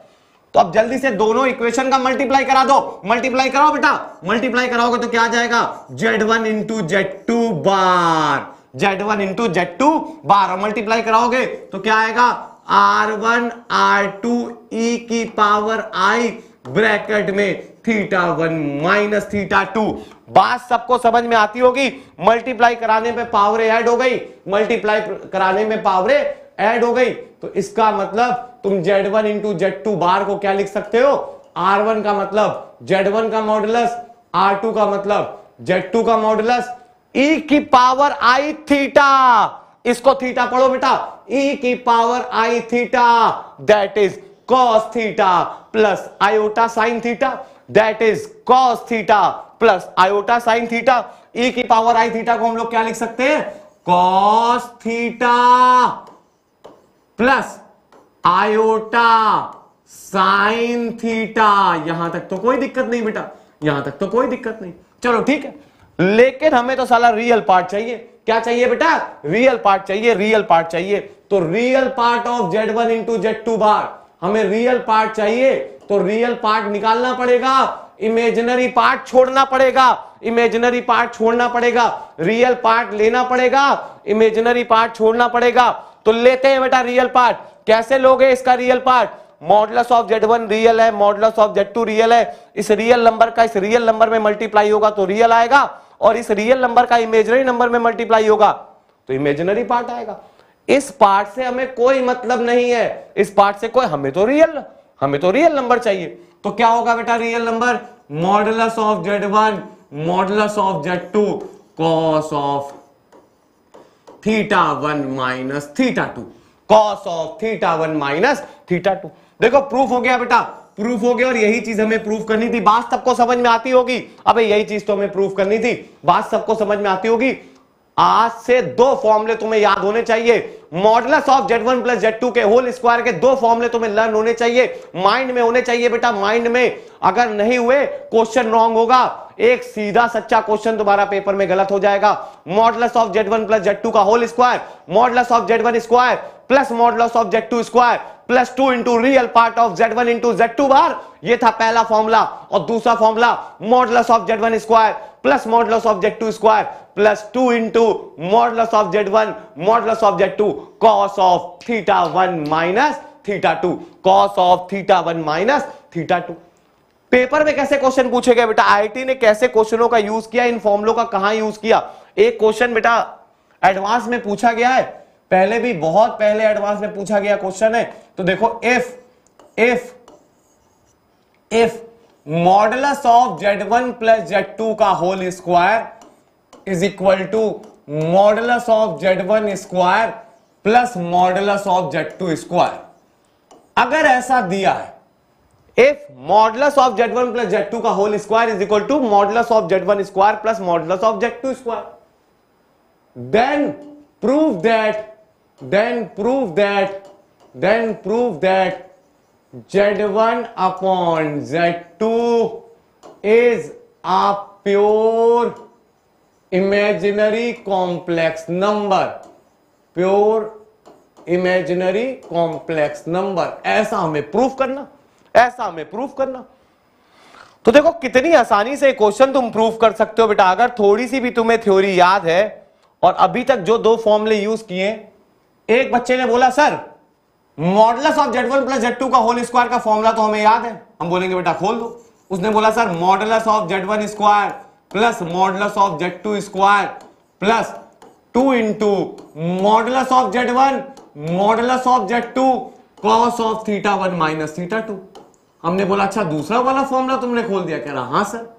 तो अब जल्दी से दोनों इक्वेशन का मल्टीप्लाई करा दो। मल्टीप्लाई कराओ बेटा, मल्टीप्लाई कराओगे तो क्या आ जाएगा? Z1 इंटू Z2 बार, Z1 इंटू Z2 बार। और मल्टीप्लाई कराओगे तो क्या आएगा? R1 R2 e की पावर I ब्रैकेट में थीटा 1 माइनस थीटा 2। बात सबको समझ में आती होगी। मल्टीप्लाई कराने पे पावरें ऐड हो गई, मल्टीप्लाई कराने में पावरें ऐड हो गई। तो इसका मतलब तुम Z1 इंटू Z2 बार को क्या लिख सकते हो? R1 का मतलब Z1 का मॉडुलस, R2 का मतलब Z2 का मॉडुलस, e की पावर I थीटा। इसको थीटा पढ़ो बेटा, e की power I theta that is cos theta plus iota sine theta, that is cos theta plus iota sine theta. e की पावर I थीटा को हम लोग क्या लिख सकते हैं? cos theta plus iota sine theta. यहां तक तो कोई दिक्कत नहीं बेटा, यहां तक तो कोई दिक्कत नहीं। चलो ठीक है, लेकिन हमें तो साला रियल पार्ट चाहिए। क्या चाहिए बेटा? रियल पार्ट चाहिए, रियल पार्ट चाहिए। तो real part of Z1 into Z2 बार, हमें रियल पार्ट चाहिए तो रियल पार्ट निकालना पड़ेगा, इमेजिनरी पार्ट छोड़ना पड़ेगा, इमेजिनरी पार्ट छोड़ना पड़ेगा, रियल पार्ट लेना पड़ेगा, इमेजिनरी पार्ट छोड़ना पड़ेगा। तो लेते हैं बेटा रियल पार्ट। कैसे लोगे इसका real part? Modulus of Z1 real है, मॉडुलस ऑफ Z2 रियल है। इस रियल नंबर का इस रियल नंबर में मल्टीप्लाई होगा तो रियल आएगा, और इस रियल नंबर का इमेजिनरी नंबर में मल्टीप्लाई होगा तो इमेजिनरी पार्ट आएगा। इस पार्ट से हमें कोई मतलब नहीं है, इस पार्ट से कोई, हमें तो रियल नंबर चाहिए। तो क्या होगा बेटा real number? Modulus of Z1 modulus of Z2 cos of theta 1 minus theta 2, cos of theta 1 minus theta 2। देखो प्रूफ हो गया बेटा, प्रूफ हो गया। और यही चीज हमें प्रूफ करनी थी। बात सबको समझ में आती होगी। अबे यही चीज तो हमें प्रूफ करनी थी, बात सबको समझ में आती होगी। आज से दो फॉर्मूले तुम्हें याद होने चाहिए। Modulus of Z1 plus Z2 के होल स्क्वायर के दो फॉर्मूले तुम्हें लर्न होने चाहिए, माइंड में होने चाहिए बेटा, माइंड में। अगर नहीं हुए क्वेश्चन रॉन्ग होगा, एक सीधा सच्चा क्वेश्चन तुम्हारा पेपर में गलत हो जाएगा। Modulus of Z1 plus Z2 का whole square, modulus of Z1 square plus modulus of Z2 square plus 2 into real part of Z1 into Z2 bar, ये था पहला फॉर्मूला। और दूसरा formula modulus of Z1 square plus modulus of Z2 square plus 2 into modulus of Z1 modulus of Z2 cos of θ1 minus θ2, cos of θ1 minus θ2। Paper में कैसे क्वेश्चन पूछे गए बेटा, आईआईटी ने कैसे क्वेश्चनों का यूज किया, इन फॉर्मुलों का कहां यूज किया। एक क्वेश्चन बेटा एडवांस में पूछा गया है, पहले भी बहुत पहले एडवांस में पूछा गया क्वेश्चन है। तो देखो if modulus of Z1 plus Z2 का whole square is equal to modulus of Z1 square plus modulus of Z2 square, अगर ऐसा दिया है, if modulus of Z1 plus Z2 का whole square is equal to modulus of Z1 square plus modulus of Z2 square, then prove that Z1 upon Z2 is a pure imaginary complex number, pure imaginary complex number। ऐसा हमें प्रूफ करना, ऐसा हमें प्रूफ करना। तो देखो कितनी आसानी से क्वेश्चन तुम प्रूफ कर सकते हो बेटा, अगर थोड़ी सी भी तुम्हें थ्योरी याद है। और अभी तक जो दो फॉर्मूले यूज किए, एक बच्चे ने बोला sir modulus of Z1 plus Z2 का होल स्क्वायर का फॉर्मूला तो हमें याद है, हम बोलेंगे बेटा खोल दो। उसने बोला sir modulus of Z1 square plus modulus of Z2 square plus 2 into modulus of Z1 modulus of Z2 cos of θ1 minus θ2। हमने बोला अच्छा दूसरा वाला फॉर्मूला तुमने खोल दिया, कह रहा हाँ सर।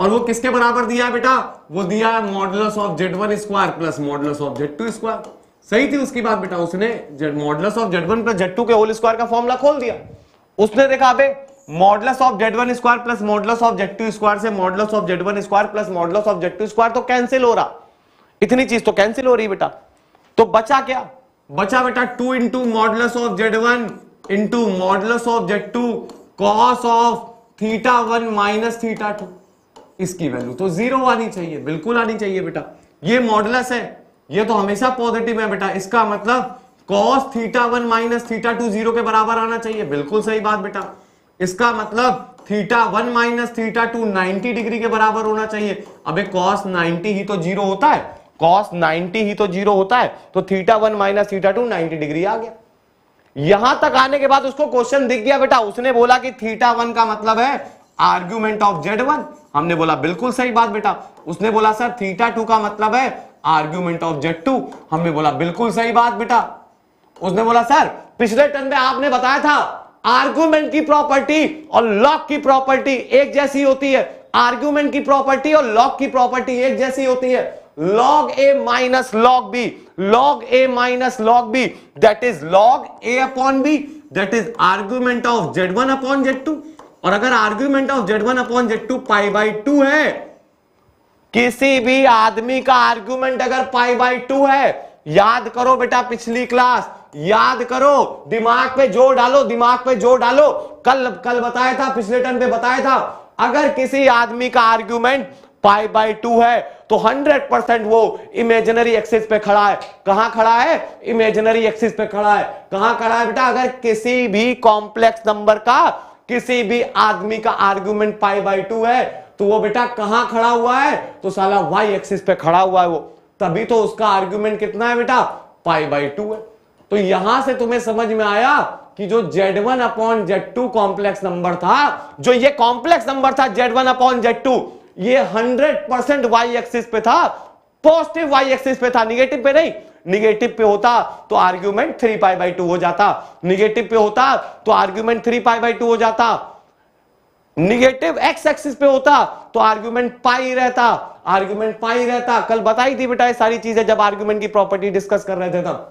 और वो किसके बराबर दिया है बेटा, वो दिया है modulus of Z1 square plus modulus of Z2 square. सही थी उसकी बात बेटा, उसने modulus of Z1 plus Z2 के होल स्क्वायर का फॉर्मूला खोल दिया। उसने देखा अबे modulus of Z1 square plus modulus of Z2 square से modulus of Z1 square plus modulus of Z2 square तो कैंसिल हो रहा, इतनी चीज तो कैंसिल हो रही बेटा। तो बचा क्या, बचा बेटा 2 into modulus of Z1 into modulus of Z2 cos of θ1 minus θ2। इसकी वैल्यू तो 0 आनी चाहिए, बिल्कुल आनी चाहिए बेटा। ये मॉडुलस है, ये तो हमेशा पॉजिटिव है बेटा, इसका मतलब cos θ1 माइनस θ2 0 के बराबर आना चाहिए, बिल्कुल सही बात बेटा। इसका मतलब θ1 माइनस θ2 90 डिग्री के बराबर होना चाहिए। अबे cos 90 ही तो 0 होता है, cos 90 ही तो 0 होता है, तो θ1 माइनस θ2 90 डिग्री आ गया। यहां तक आने के बाद उसको क्वेश्चन दिख गया बेटा, उसने बोला कि θ1 का मतलब है आर्ग्यूमेंट ऑफ Z1। हमने बोला बिल्कुल सही बात बेटा। उसने बोला सर θ2 का मतलब है आर्ग्यूमेंट ऑफ Z2। हमने बोला बिल्कुल सही बात बेटा। उसने बोला सर पिछले टर्म में आपने बताया था आर्ग्यूमेंट की प्रॉपर्टी और लॉग की प्रॉपर्टी एक जैसी होती है, आर्ग्यूमेंट की प्रॉपर्टी और लॉग की प्रॉपर्टी एक जैसी होती है, log a minus log b, log a minus log b, that is log a upon b, that is argument of Z1 upon Z2। और अगर argument of Z1 upon Z2 pi by 2 है, किसी भी आदमी का आर्ग्यूमेंट अगर पाई बाई 2 है, याद करो बेटा पिछली क्लास, याद करो, दिमाग पे जोर डालो, दिमाग पे जोर डालो। कल बताया था, पिछले टर्म पे बताया था, अगर किसी आदमी का आर्ग्यूमेंट पाई बाई 2 है तो 100% वो इमेजिनरी एक्सिस पे खड़ा है। कहां खड़ा है, इमेजिनरी एक्सिस पे खड़ा है। कहां खड़ा है बेटा, अगर किसी भी कॉम्प्लेक्स नंबर का किसी भी आदमी का आर्ग्यूमेंट पाई बाई 2 है तो वो बेटा कहां खड़ा हुआ है, तो साला वाई एक्सिस पे खड़ा हुआ है वो, तभी तो उसका आर्ग्यूमेंट कितना है बेटा, पाई बाई 2 है। तो यहां से तुम्हें समझ में आया कि जो Z1 upon Z2 complex number था, जो ये कॉम्प्लेक्स नंबर था Z1 अपॉन Z2, ये 100% वाई एक्सिस पे था, पॉजिटिव वाई एक्सिस पे था, निगेटिव पे नहीं। निगेटिव पे होता तो आर्ग्यूमेंट 3 पाई बाई 2 हो जाता, निगेटिव पे होता तो आर्ग्यूमेंट 3 पाई बाई 2 हो जाता, निगेटिव एक्स एक्सिस पे होता तो आर्ग्यूमेंट पाई रहता, आर्ग्यूमेंट पाई रहता। कल बताई थी बेटा ये सारी चीजें जब आर्ग्यूमेंट की प्रॉपर्टी डिस्कस कर रहे थे तब।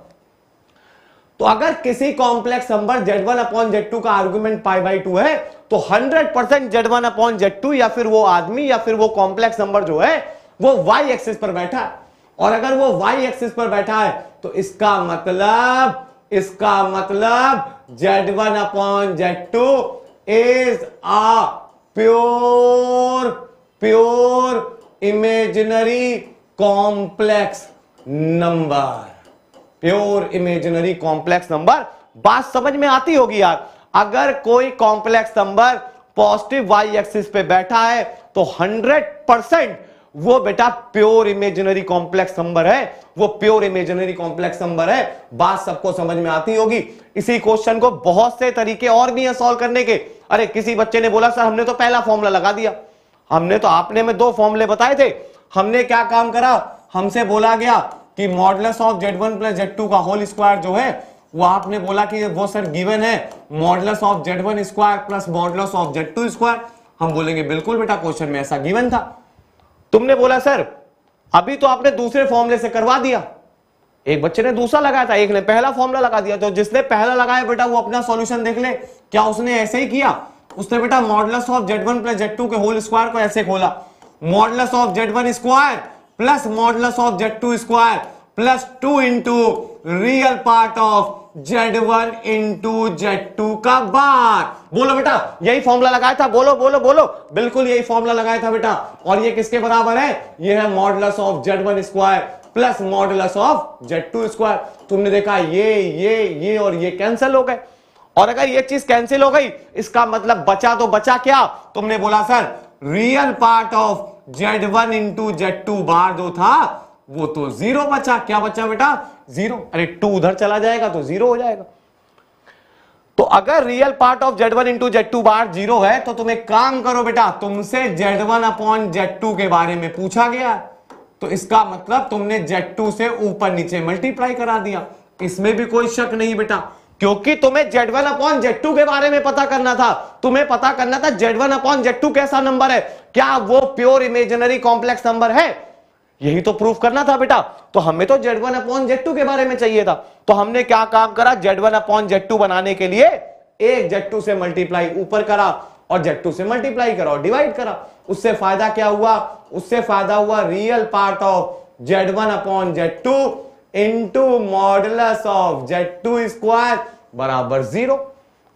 तो अगर किसी complex number Z1 upon Z2 का आर्ग्यूमेंट पाई बाई 2 है तो 100% Z1 अपॉन Z2 या फिर वो आदमी या फिर वो कॉम्प्लेक्स नंबर जो है वो वाई एक्सिस पर बैठा है। और अगर वो y एक्सिस पर बैठा है तो इसका मतलब Z1 upon Z2 is a pure imaginary complex number, pure imaginary complex number. बात समझ में आती होगी यार। अगर कोई complex number positive y axis पे बैठा है तो 100% वो बेटा प्योर इमेजिनरी कॉम्प्लेक्स नंबर है, वो प्योर इमेजिनरी कॉम्प्लेक्स नंबर है। बात सबको समझ में आती होगी। इसी क्वेश्चन को बहुत से तरीके और भी हैं सॉल्व करने के। अरे किसी बच्चे ने बोला सर हमने तो पहला फॉर्मूला लगा दिया, हमने तो आपने में 2 फॉर्मूले बताए थे। हमने क्या काम करा, हमसे बोला गया कि modulus of Z1 plus Z2 का होल स्क्वायर जो है वो आपने बोला कि वो सर गिवन है modulus of Z1 square plus modulus of Z2 square. हम बोलेंगे बिल्कुल बेटा क्वेश्चन में ऐसा गिवन था। तुमने बोला सर अभी तो आपने दूसरे फॉर्मूले से करवा दिया, एक बच्चे ने दूसरा लगाया था, एक ने पहला फॉर्मूला लगा दिया। तो जिसने पहला लगाया बेटा वो अपना सॉल्यूशन देख ले। क्या उसने ऐसे ही किया? उसने बेटा modulus of Z1 plus Z2 के होल स्क्वायर को ऐसे खोला, modulus of Z1 square plus modulus of Z2 square plus 2 into real part of Z1 into Z2 का बार। बोलो बेटा यही फॉर्मूला लगाया था, बोलो बोलो बोलो। बिल्कुल यही फॉर्मूला लगाया था बेटा। और ये किसके बराबर है? ये है modulus of Z1 square plus modulus of Z2 square. तुमने देखा ये और ये कैंसिल हो गए। और अगर ये चीज कैंसिल हो गई इसका मतलब बचा तो बचा क्या? तुमने बोला sir real part of Z1 into Z2 बार जो था वो तो 0 बचा। क्या बचा बेटा? 0। अरे 2 उधर चला जाएगा तो 0 हो जाएगा। तो अगर real part of Z1 into Z2 बार 0 है तो तुम एक काम करो बेटा, तुमसे Z1 अपॉन Z2 के बारे में पूछा गया तो इसका मतलब तुमने Z2 से ऊपर नीचे मल्टीप्लाई करा दिया। इसमें भी कोई शक नहीं बेटा, क्योंकि तुम्हें Z1 अपॉन Z2 के बारे में पता करना था। तुम्हें पता करना था Z1 अपॉन Z2 कैसा नंबर है, क्या वो प्योर इमेजिनरी कॉम्प्लेक्स नंबर है, यही तो प्रूफ करना था बेटा। तो हमें तो Z1 अपॉन Z2 के बारे में चाहिए था। तो हमने क्या काम करा, Z1 अपॉन Z2 बनाने के लिए एक Z2 से मल्टीप्लाई ऊपर करा और Z2 से मल्टीप्लाई करा और डिवाइड करा। उससे फायदा क्या हुआ? उससे फायदा हुआ real part of Z1 upon Z2 into modulus of Z2 square बराबर 0।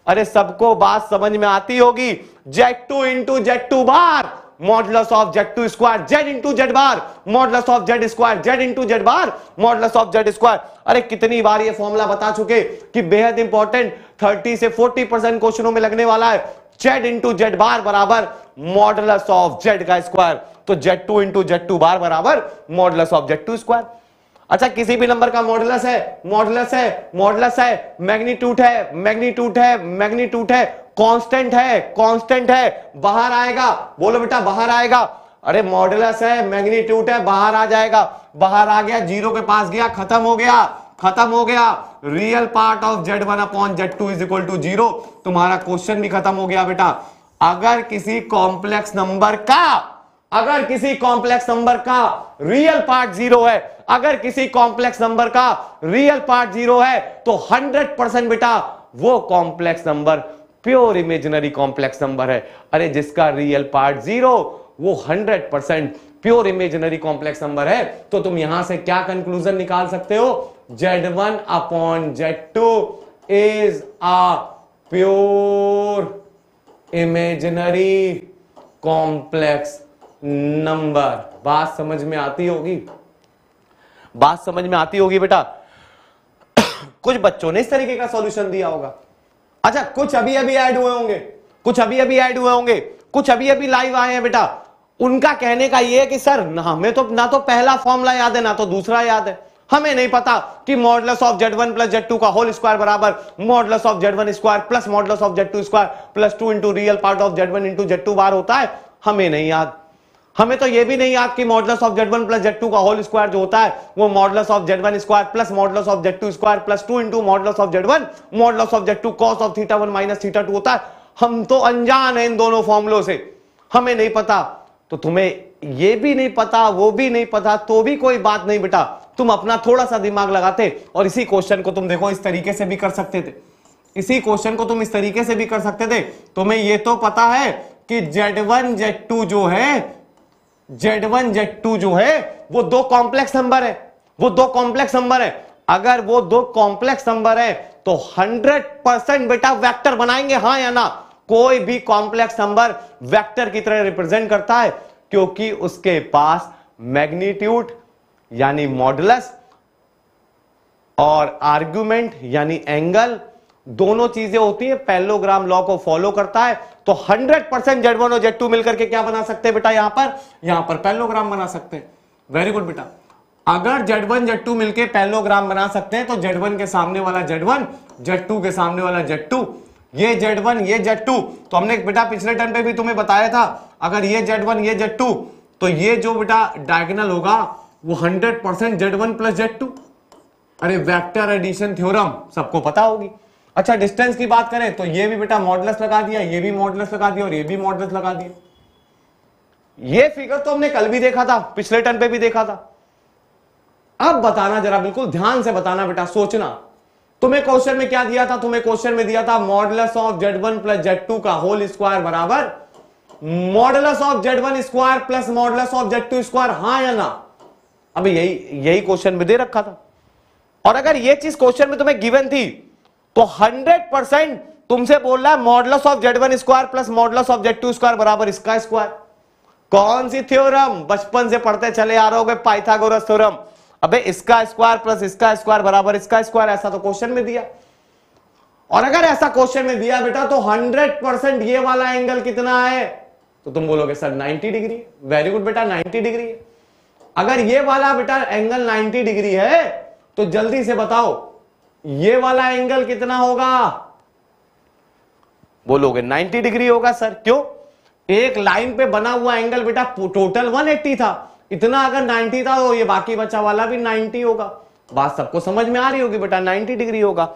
अरे सबको बात समझ में आती होगी। Z2 into Z2 bar modulus of Z2 square Z into Z bar modulus of Z square Z into Z bar modulus of Z square. अरे कितनी बार ये फॉर्मूला बता चुके कि बेहद इंपॉर्टेंट 30 से 40% क्वेश्चनों में लगने वाला है। Z इंटू Z बार बराबर मॉडुलस ऑफ Z का स्क्वायर, तो Z2 इंटू Z2 बार बराबर मॉडुलस ऑफ Z2 स्क्वायर। अच्छा किसी भी नंबर का मॉडुलस है, मॉडुलस है, मॉडुलस है, मैग्नीट्यूड है, मैग्नीट्यूड है, मैग्नीट्यूड है, कांस्टेंट है, कांस्टेंट है, बाहर आएगा। बोलो बेटा बाहर आएगा। अरे मॉडुलस है, मैग्नीट्यूड है, बाहर आ जाएगा। बाहर आ गया, 0 के पास गया, खत्म हो गया, खत्म हो गया। Real part of Z1 upon Z2 is equal to 0। तुम्हारा क्वेश्चन भी खत्म हो गया बेटा। अगर किसी कॉम्प्लेक्स नंबर का रियल पार्ट 0 है, अगर किसी कॉम्प्लेक्स नंबर का रियल पार्ट 0 है तो 100% बेटा वो complex number pure imaginary complex number है। अरे जिसका रियल पार्ट 0 वो 100% प्योर इमेजिनरी कॉम्प्लेक्स नंबर है। तो तुम यहां से क्या कंक्लूजन निकाल सकते हो? Z1 upon Z2 is a pure imaginary complex number. बात समझ में आती होगी, बात समझ में आती होगी बेटा। कुछ बच्चों ने इस तरीके का सॉल्यूशन दिया होगा। अच्छा कुछ अभी अभी ऐड हुए होंगे, कुछ अभी अभी ऐड हुए होंगे, कुछ अभी अभी लाइव आए हैं बेटा। उनका कहने का ये है कि सर हमें तो ना तो पहला फॉर्मूला याद है ना तो दूसरा याद है। हमें नहीं पता कि modulus of Z1 plus Z2 का होल स्क्वायर बराबर modulus of Z1 square plus modulus of Z2 square plus 2 into real part of Z1 into Z2 बार होता है। हमें नहीं याद। हमें तो ये भी नहीं याद कि modulus of Z1 plus Z2 का होल स्क्वायर जो होता है वो modulus of Z1 square plus modulus of Z2 square plus 2 into modulus of Z1 modulus of Z2 cos of theta 1 minus theta 2 होता है। हम तो अनजान हैं इन दोनों फॉर्मूलों से, हमें नहीं पता। तो तुम्हें ये भी नहीं पता, वो भी नहीं पता, तो भी कोई बात नहीं बेटा। तुम अपना थोड़ा सा दिमाग लगाते और इसी क्वेश्चन को तुम देखो इस तरीके से भी कर सकते थे। इसी क्वेश्चन को तुम इस तरीके से भी कर सकते थे। तुम्हें ये तो पता है कि Z1 Z2 जो है Z1 Z2 जो है वो दो कॉम्प्लेक्स नंबर है, वो दो कॉम्प्लेक्स नंबर है। अगर वो दो कॉम्प्लेक्स नंबर है तो 100% बेटा वेक्टर बनाएंगे, हाँ या ना? कोई भी कॉम्प्लेक्स नंबर वेक्टर की तरह रिप्रेजेंट करता है क्योंकि उसके पास मैग्नीट्यूड यानी मॉडुलस और आर्गुमेंट यानी एंगल दोनों चीजें होती है, पैरेललोग्राम लॉ को फॉलो करता है। तो 100% Z1 और Z2 मिलकर के क्या बना सकते हैं बेटा? यहां पर पैरेललोग्राम बना सकते हैं। वेरी गुड बेटा। अगर Z1 Z2 मिलकर पैरेललोग्राम बना सकते हैं तो Z1 के सामने वाला Z1, Z2 के सामने वाला Z2, ये Z1 ये Z2। तो हमने बेटा पिछले टर्म पे भी तुम्हें बताया था, अगर ये Z1 ये Z2 तो ये जो बेटा डायगोनल होगा वो 100% Z1 प्लस Z2। अरे वेक्टर एडिशन थ्योरम सबको पता होगी। अच्छा डिस्टेंस की बात करें तो ये भी बेटा मॉडुलस लगा दिया, ये भी मॉडुलस लगा दिया और ये भी मॉडुलस लगा दिया। ये फिगर तो हमने कल भी देखा था, पिछले टर्म पे भी देखा था। अब बताना जरा, बिल्कुल ध्यान से बताना बेटा, सोचना। तुम्हें क्वेश्चन में क्या दिया था? तुम्हें क्वेश्चन में दिया था modulus of Z1 plus Z2 का होल स्क्वायर बराबर modulus of Z1 square plus modulus of Z2 square, हाँ या ना? अभी यही क्वेश्चन में दे रखा था। और अगर ये चीज क्वेश्चन में तुम्हें गिवन थी तो 100% तुमसे बोल रहा है modulus of Z1 square plus modulus of Z2 square बराबर इसका स्क्वायर। कौन सी थ्योरम? बचपन से पढ़ते चले आ रहे होगे, पाइथागोरस थ्योरम। अबे इसका स्क्वायर प्लस इसका स्क्वायर बराबर इसका स्क्वायर, ऐसा तो क्वेश्चन में दिया। और अगर ऐसा क्वेश्चन में दिया बेटा तो 100% ये वाला एंगल कितना है? तो तुम बोलोगे सर 90 डिग्री। वेरी गुड बेटा, 90 डिग्री है। अगर ये वाला बेटा एंगल 90 डिग्री है तो जल्दी से बताओ ये वाला एंगल कितना होगा? बोलोगे 90 डिग्री होगा सर। क्यों? एक लाइन पे बना हुआ एंगल बेटा टोटल 180 था, इतना अगर 90 था तो ये बाकी बचा वाला भी 90 होगा। बात सबको समझ में आ रही होगी बेटा, 90 डिग्री होगा।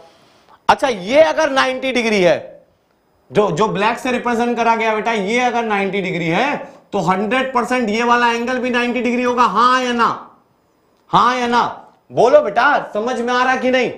अच्छा ये अगर 90 डिग्री है, जो ब्लैक से रिप्रेजेंट करा गया बेटा, ये अगर 90 डिग्री है तो 100% ये वाला एंगल भी 90 डिग्री होगा, हाँ या ना? हाँ या ना? बोलो बेटा, समझ में आ रहा कि नहीं?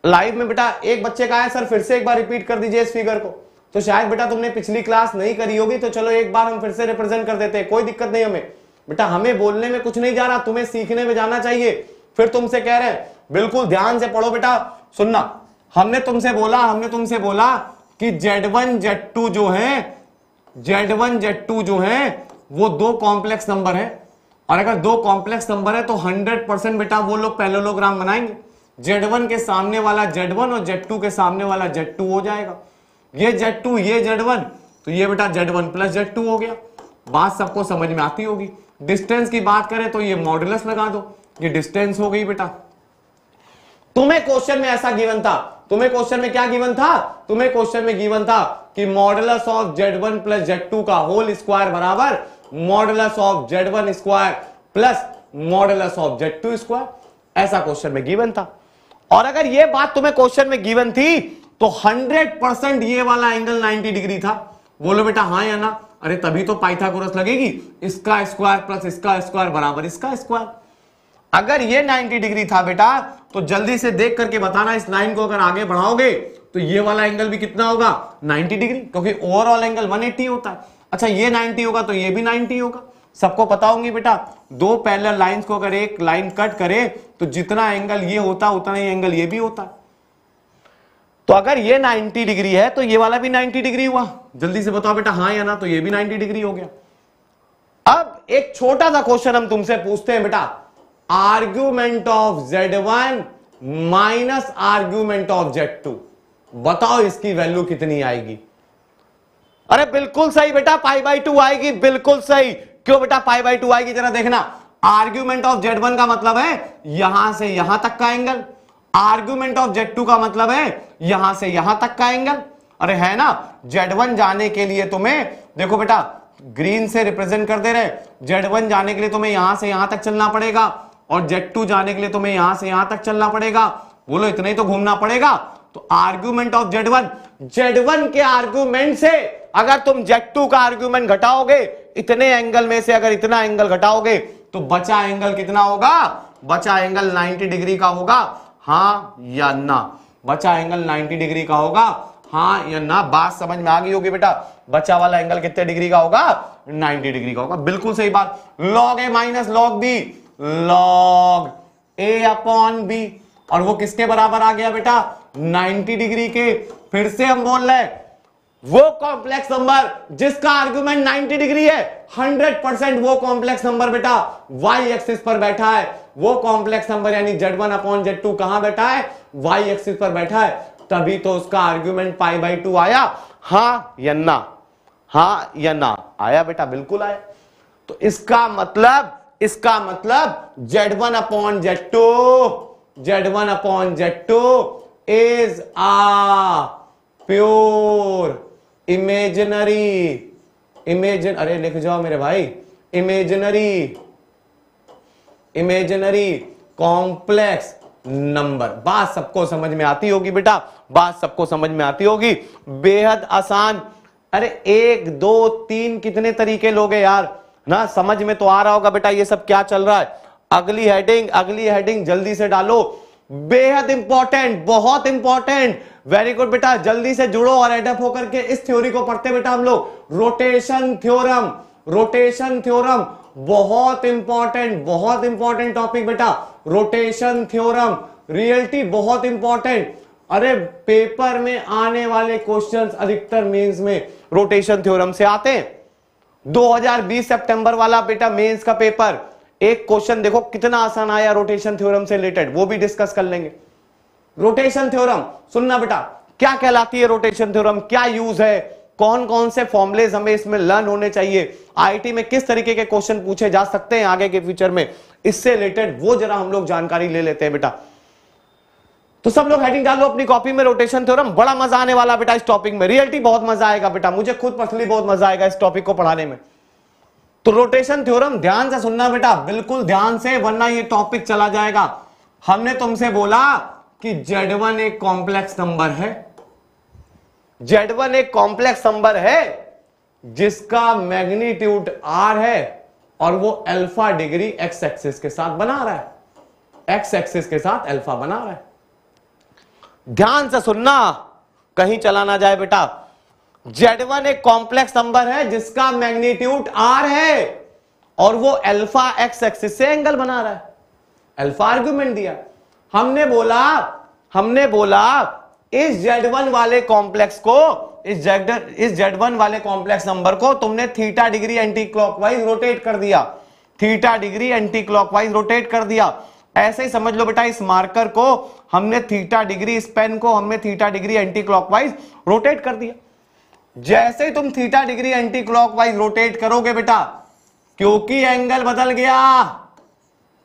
लाइव में बेटा एक बच्चे का है सर फिर से एक बार रिपीट कर दीजिए इस फिगर को। तो शायद बेटा तुमने पिछली क्लास नहीं करी होगी, तो चलो एक बार हम फिर से रिप्रेजेंट कर देते हैं, कोई दिक्कत नहीं हमें। बेटा हमें बोलने में कुछ नहीं जा रहा, तुम्हें सीखने में जाना चाहिए। फिर तुमसे कह रहे हैं बिल्कुल ध्यान से पढ़ो बेटा। सुनना, हमने तुमसे बोला कि Z1 Z2 जो है वो दो कॉम्प्लेक्स नंबर है, और अगर दो कॉम्प्लेक्स नंबर है तो 100% बेटा वो लोग पैरेललोग्राम बनाएंगे। Z1 के सामने वाला Z1 और Z2 के सामने वाला Z2 हो जाएगा। ये Z2 ये Z1 तो ये बेटा Z1 प्लस Z2 हो गया। बात सबको समझ में आती होगी। डिस्टेंस की बात करें तो ये मॉडुलस लगा दो, ये डिस्टेंस हो गई बेटा। तुम्हें क्वेश्चन में ऐसा गिवन था, तुम्हें क्वेश्चन में क्या गिवन था? तुम्हें क्वेश्चन में गिवन था कि modulus of Z1 plus Z2 का होल स्क्वायर बराबर modulus of Z1 square plus modulus of Z2 square, ऐसा क्वेश्चन में गिवन था। और अगर ये बात तुम्हें क्वेश्चन में गिवन थी तो 100% ये वाला एंगल 90 डिग्री था। बोलो बेटा हाँ या ना? अरे तभी तो पाइथागोरस लगेगी, इसका स्क्वायर प्लस इसका स्क्वायर बराबर इसका स्क्वायर। अगर ये 90 डिग्री था बेटा तो जल्दी से देख करके बताना, इस लाइन को अगर आगे बढ़ाओगे तो ये वाला एंगल भी कितना होगा? 90 डिग्री, क्योंकि ओवरऑल एंगल 180 होता है। अच्छा ये 90 होगा तो ये भी 90 होगा। सबको पता होंगी बेटा, दो पैरेलल लाइंस को अगर एक लाइन कट करे तो जितना एंगल ये होता उतना ही एंगल ये भी होता है। तो अगर ये 90 डिग्री है तो ये वाला भी 90 डिग्री हुआ। जल्दी से बताओ बेटा हाँ या ना? तो ये भी 90 डिग्री हो गया। अब एक छोटा सा क्वेश्चन हम तुमसे पूछते हैं बेटा, argument of Z1 minus argument of Z2, बताओ इसकी वैल्यू कितनी आएगी? अरे बिल्कुल सही बेटा, π/2 आएगी, बिल्कुल सही। क्यों बेटा π/2 आएगी? जरा देखना, आर्ग्यूमेंट ऑफ Z1 का मतलब है यहां से यहां तक का एंगल, आर्ग्यूमेंट ऑफ Z2 का मतलब है यहां से यहां तक का एंगल। अरे है ना, Z1 जाने के लिए तुम्हें देखो बेटा ग्रीन से रिप्रेजेंट कर दे रहे, Z1 जाने के लिए तुम्हें यहां से यहां तक चलना पड़ेगा और Z2 जाने के लिए तुम्हें यहां से यहां तक चलना पड़ेगा। बोलो इतना ही तो घूमना पड़ेगा। तो आर्ग्यूमेंट ऑफ Z1 के आर्ग्यूमेंट से अगर तुम Z2 का आर्ग्यूमेंट घटाओगे, इतने एंगल में से अगर इतना एंगल घटाओगे तो बचा एंगल कितना होगा? बचा एंगल 90 डिग्री का होगा, हाँ या ना? बचा एंगल 90 डिग्री का होगा, हाँ या ना? बात समझ में आ गई होगी बेटा। बचा वाला एंगल कितने डिग्री का होगा? 90 डिग्री का होगा। बिल्कुल सही बात। लॉग ए माइनस लॉग बी, लॉग ए अपॉन बी, और वो किसके बराबर आ गया बेटा? 90 डिग्री के। फिर से हम बोल रहे हैं वो कॉम्प्लेक्स नंबर जिसका आर्गुमेंट 90 डिग्री है, 100% वो कॉम्प्लेक्स नंबर बेटा वाई एक्सिस पर बैठा है। वो कॉम्प्लेक्स नंबर यानी Z1 अपॉन Z2 कहां बैठा है? वाई एक्सिस पर बैठा है। तभी तो उसका आर्गुमेंट π/2 आया। हां या ना? हां या ना? आया बेटा, बिल्कुल आया। तो इसका मतलब Z1 upon Z2 is pure अरे लिख जाओ मेरे भाई, इमेजिनरी कॉम्प्लेक्स नंबर। बात सबको समझ में आती होगी बेटा, बात सबको समझ में आती होगी, बेहद आसान। अरे 1 2 3 कितने तरीके लोगे यार ना, समझ में तो आ रहा होगा बेटा ये सब क्या चल रहा है। अगली हेडिंग जल्दी से डालो, बेहद इंपॉर्टेंट, बहुत इंपॉर्टेंट। वेरी गुड बेटा, जल्दी से जुड़ो और एडअप होकर के इस थ्योरी को पढ़ते बेटा हम लोग। रोटेशन थ्योरम बहुत इंपॉर्टेंट टॉपिक बेटा। रोटेशन थ्योरम, रियलिटी बहुत इंपॉर्टेंट। अरे पेपर में आने वाले क्वेश्चंस अधिकतर मेंस में रोटेशन थ्योरम से आते हैं। 2020 सितंबर वाला बेटा मेंस का पेपर, एक क्वेश्चन देखो कितना आसान आया रोटेशन थ्योरम से रिलेटेड, वो भी डिस्कस कर लेंगे। रोटेशन थ्योरम सुनना बेटा, क्या कहलाती है रोटेशन थ्योरम, क्या यूज है, कौन कौन से फॉर्मुलेज हमें इसमें लर्न होने चाहिए, आईआईटी में किस तरीके के क्वेश्चन पूछे जा सकते हैं आगे के फ्यूचर में, इससे रिलेटेड वो जरा हम लोग जानकारी ले लेते हैं बेटा। तो सब लोग हेडिंग डालो अपनी कॉपी में, रोटेशन थ्योरम। बड़ा मजा आने वाला बेटा इस टॉपिक में, रियलिटी बहुत मजा आएगा बेटा, मुझे खुद पर्सनली बहुत मजा आएगा इस टॉपिक को पढ़ाने में। तो रोटेशन थ्योरम ध्यान से सुनना बेटा, बिल्कुल ध्यान से, वरना ये टॉपिक चला जाएगा। हमने तुमसे बोला कि Z1 एक कॉम्प्लेक्स नंबर है, Z1 एक कॉम्प्लेक्स नंबर है जिसका मैग्नीट्यूड R है और वो अल्फा डिग्री x एक्सिस के साथ बना रहा है, x एक्सिस के साथ अल्फा बना रहा है। ध्यान से सुनना, कहीं चला ना जाए बेटा। Z1 एक कॉम्प्लेक्स नंबर है जिसका मैग्नीट्यूड R है और वो अल्फा x एक्सिस से एंगल बना रहा है। अल्फा आर्गुमेंट दिया। हमने बोला इस Z1 वाले कॉम्प्लेक्स को, इस Z1 वाले कॉम्प्लेक्स नंबर को तुमने theta degree anti clockwise rotate कर दिया, theta degree anti clockwise rotate कर दिया। ऐसे ही समझ लो बेटा, इस मार्कर को हमने थीटा डिग्री, इस पेन को हमने theta degree anti clockwise rotate कर दिया। जैसे ही तुम theta degree anti clockwise rotate करोगे बेटा, क्योंकि एंगल बदल गया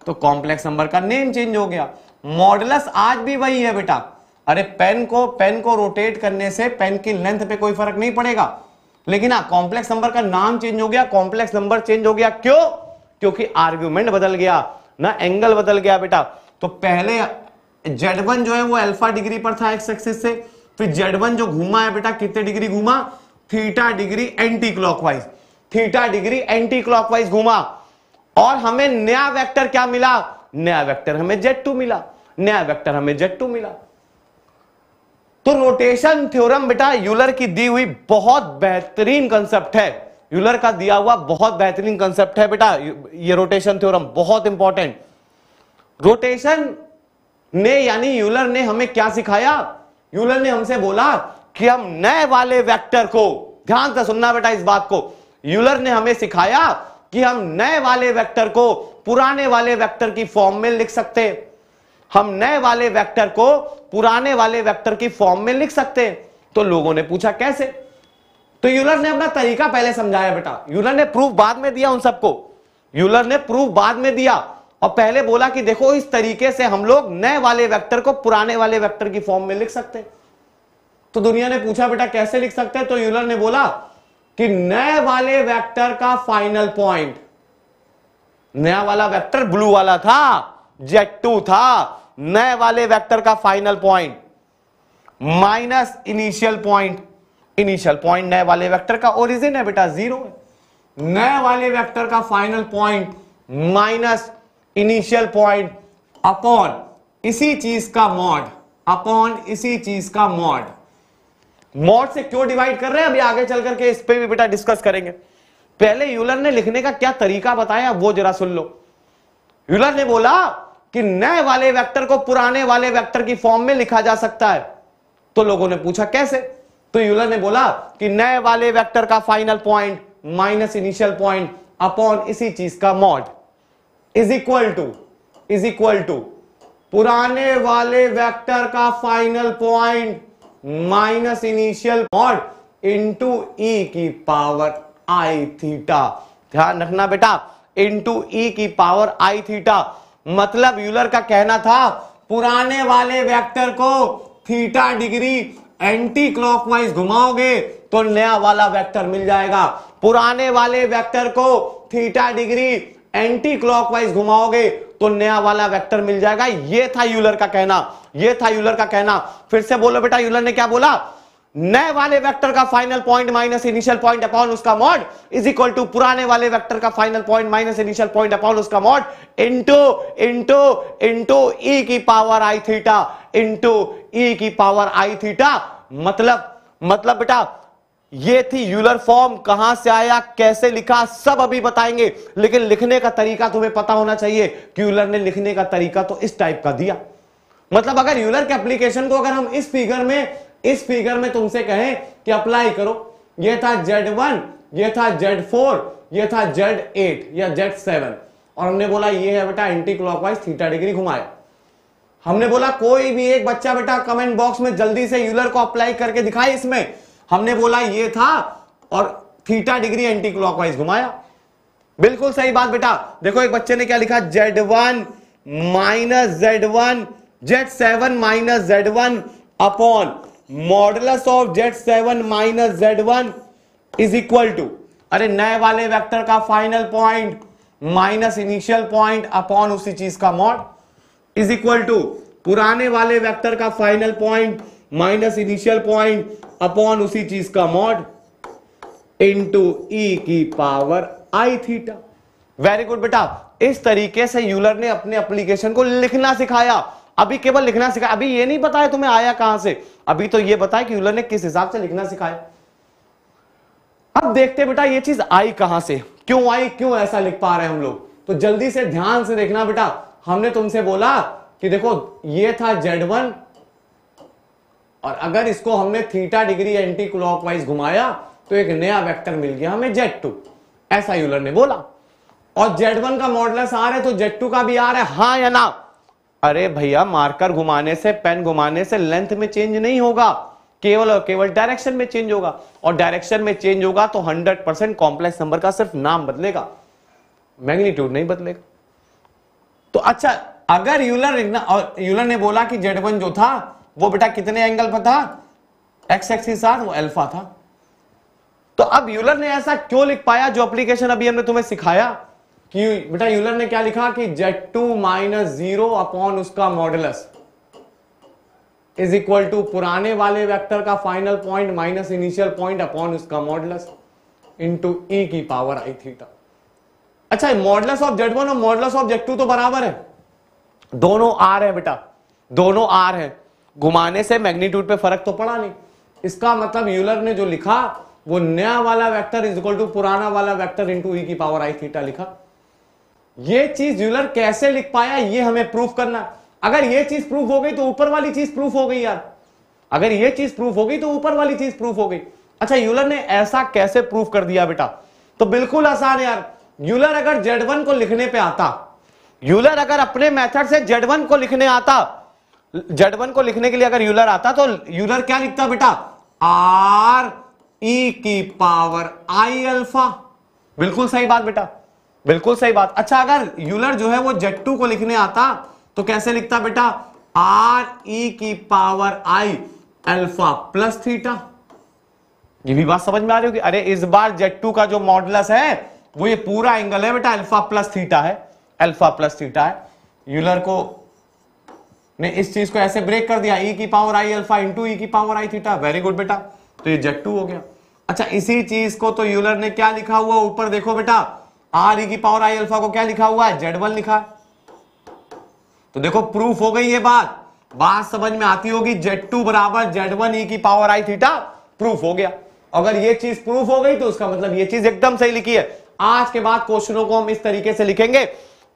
तो कॉम्प्लेक्स नंबर का नेम चेंज हो गया। मॉडुलस आज भी वही है बेटा। अरे पेन को रोटेट करने से पेन की लेंथ पे कोई फर्क नहीं पड़ेगा, लेकिन हाँ कॉम्प्लेक्स नंबर का नाम चेंज हो गया, कॉम्प्लेक्स नंबर चेंज हो गया। क्यों? क्योंकि आर्ग्यूमेंट बदल गया ना, एंगल बदल गया बेटा। तो पहले Z1 जो है वो अल्फा डिग्री पर था एक्स एक्सिस से, फिर Z1 जो घूमा है बेटा कितने डिग्री घूमा? Theta degree anti clockwise, theta degree anti clockwise घूमा। और हमें नया वेक्टर क्या मिला? नया वेक्टर हमें Z2 मिला, नया वेक्टर हमें Z2 मिला। तो रोटेशन थ्योरम बेटा यूलर की दी हुई बहुत बेहतरीन कंसेप्ट है, यूलर का दिया हुआ बहुत बेहतरीन कंसेप्ट है बेटा ये रोटेशन थ्योरम, बहुत इंपॉर्टेंट। रोटेशन ने यानी यूलर ने हमें क्या सिखाया? यूलर ने हमसे बोला कि हम नए वाले वेक्टर को, ध्यान से सुनना बेटा इस बात को, यूलर ने हमें सिखाया कि हम नए वाले वेक्टर को पुराने वाले वेक्टर की फॉर्म में लिख सकते हैं। हम नए वाले वेक्टर को पुराने वाले वेक्टर की फॉर्म में लिख सकते हैं। तो लोगों ने पूछा कैसे? तो यूलर ने अपना तरीका पहले समझाया बेटा, यूलर ने प्रूफ बाद में दिया उन सबको, यूलर ने प्रूफ बाद में दिया और पहले बोला कि देखो इस तरीके से हम लोग नए वाले वेक्टर को पुराने वाले वेक्टर की फॉर्म में लिख सकते हैं। तो दुनिया ने पूछा बेटा कैसे लिख सकते हैं? तो यूलर ने बोला कि नए वाले वेक्टर का फाइनल पॉइंट, नया वाला वेक्टर ब्लू वाला था, Z2 था, नए वाले वेक्टर का final point minus initial point, initial point नए वाले वेक्टर का ओरिजिन है बेटा 0 है, नए वाले वेक्टर का final point minus initial point upon इसी चीज का मॉड, अपॉन इसी चीज का मॉड। मॉड से क्यों डिवाइड कर रहे हैं अभी आगे चल करके इस पे भी बेटा डिस्कस करेंगे। पहले यूलर ने लिखने का क्या तरीका बताया वो जरा सुन लो। यूलर ने बोला कि नए वाले वेक्टर को पुराने वाले वेक्टर की फॉर्म में लिखा जा सकता है। तो लोगों ने पूछा कैसे, तो यूलर ने बोला कि नए वाले वेक्टर का final point minus initial point upon इसी चीज का मॉड इज इक्वल टू पुराने वाले वेक्टर का final point minus initial mod into e की पावर आई थीटा। ध्यान रखना बेटा, इंटू ई की पावर आई थीटा। मतलब यूलर का कहना था पुराने वाले वेक्टर को थीटा डिग्री एंटी क्लॉकवाइज घुमाओगे तो नया वाला वेक्टर मिल जाएगा। पुराने वाले वेक्टर को थीटा डिग्री एंटी क्लॉकवाइज घुमाओगे तो नया वाला वेक्टर मिल जाएगा। ये था यूलर का कहना, फिर से बोलो बेटा, यूलर ने क्या बोला? नए वाले वेक्टर का final point minus initial point upon उसका मॉड इज इक्वल टू पुराने वाले वेक्टर का final point minus initial point upon उसका मॉड इंटू ई की power i theta into e की पावर आई थीटा। मतलब बेटा ये थी यूलर फॉर्म। कहां से आया, कैसे लिखा, सब अभी बताएंगे, लेकिन लिखने का तरीका तुम्हें पता होना चाहिए कि यूलर ने लिखने का तरीका तो इस टाइप का दिया। मतलब अगर यूलर के एप्लीकेशन को अगर हम इस फिगर में तुमसे कहें कि अप्लाई करो, ये था Z1, ये था Z4, ये था Z8 या Z7, और हमने बोला ये है बेटा एंटी क्लॉकवाइज थीटा डिग्री घुमाए। हमने बोला कोई भी एक बच्चा बेटा कमेंट बॉक्स में जल्दी से यूलर को अप्लाई करके दिखाए। इसमें हमने बोला ये था और थीटा डिग्री एंटी क्लॉकवाइज घुमाया। बिल्कुल सही बात बेटा। देखो एक बच्चे ने क्या लिखा, Z1 minus Z1 Z7 minus Z1 upon modulus of Z7 minus Z1 is equal to, अरे नए वाले वेक्टर का final point minus initial point upon उसी चीज का मॉड इज इक्वल टू पुराने वाले वेक्टर का final point minus initial point upon उसी चीज का मॉड इंटू ई की power i theta. Very good बेटा। इस तरीके से यूलर ने अपने एप्लीकेशन को लिखना सिखाया। अभी केवल लिखना सिखाया, अभी ये नहीं बताया तुम्हें आया कहां से, अभी तो ये बताया कि यूलर ने किस हिसाब से लिखना सिखाया। अब देखते बेटा ये चीज आई कहां से, क्यों आई, क्यों ऐसा लिख पा रहे हैं हम लोग। तो जल्दी से ध्यान से देखना बेटा। हमने तुमसे बोला कि देखो ये था Z1 और अगर इसको हमने थीटा डिग्री एंटी क्लॉकवाइज घुमाया तो एक नया वेक्टर मिल गया हमें Z2, ऐसा यूलर ने बोला। और Z1 का मॉडुलस आ रहा है तो Z2 का भी आ रहा है, हां या ना? अरे भैया मार्कर घुमाने से, पेन घुमाने से लेंथ में चेंज नहीं होगा, केवल और केवल डायरेक्शन में चेंज होगा। और डायरेक्शन में चेंज होगा तो 100% कॉम्प्लेक्स नंबर का सिर्फ नाम बदलेगा, मैग्नीट्यूड नहीं बदलेगा। तो अच्छा, अगर यूलर ने बोला कि Z1 जो था वो बेटा कितने एंगल पर था, एक्स एक्सिस साथ, वो अल्फा था। तो अब यूलर ने ऐसा क्यों लिख पाया, जो एप्लीकेशन अभी हमने तुम्हें सिखाया कि बेटा यूलर ने क्या लिखा कि Z2 माइनस 0 अपॉन उसका मॉडुलस इज इक्वल टू पुराने वाले वेक्टर का final point minus initial point upon उसका मॉडुलस इंटू ई की पावर आई थीटा। अच्छा, मॉडुलस ऑफ Z1 और मॉडुलस ऑफ Z2 तो बराबर है, दोनों आर है बेटा, दोनों आर है। घुमाने से मैग्नीट्यूड पे फर्क तो पड़ा नहीं। इसका मतलब यूलर ने जो लिखा वो नया वाला वेक्टर इज इक्वल टू पुराना वाला वेक्टर इंटू ई की पावर आई थीटा लिखा। ये चीज यूलर कैसे लिख पाया ये हमें प्रूफ करना। अगर ये चीज प्रूफ हो गई तो ऊपर वाली चीज प्रूफ हो गई यार। अगर ये चीज प्रूफ हो गई तो ऊपर वाली चीज प्रूफ हो गई। अच्छा, यूलर ने ऐसा कैसे प्रूफ कर दिया बेटा? तो बिल्कुल आसान है यार। यूलर अगर Z1 को लिखने पे आता, यूलर अगर अपने मेथड से Z1 को लिखने आता, Z1 को लिखने के लिए अगर यूलर आता तो यूलर क्या लिखता बेटा? आर ई की पावर आई अल्फा। बिल्कुल सही बात बेटा, बिल्कुल सही बात। अच्छा, अगर यूलर जो है वो Z2 को लिखने आता तो कैसे लिखता बेटा? आर ई की पावर आई अल्फा प्लस थीटा। ये भी बात समझ में आ रही होगी। अरे इस बार Z2 का जो मॉडुलस है वो ये पूरा एंगल है बेटा, अल्फा प्लस थीटा है, अल्फा प्लस थीटा है। यूलर को ने इस चीज को ऐसे ब्रेक कर दिया, ई की पावर आई अल्फा इंटू ई की power i theta. Very good बेटा, तो ये Z2 हो गया। अच्छा, इसी चीज को तो यूलर ने क्या लिखा हुआ ऊपर देखो बेटा, आर ई की पावर आई अल्फा को क्या लिखा हुआ है? Z1 लिखा है। तो देखो प्रूफ हो गई ये बात समझ में आती होगी। Z2 बराबर Z1 ई की पावर आई थीटा प्रूफ हो गया। अगर ये चीज प्रूफ हो गई तो उसका मतलब ये चीज एकदम सही लिखी है। आज के बाद क्वेश्चनों को हम इस तरीके से लिखेंगे,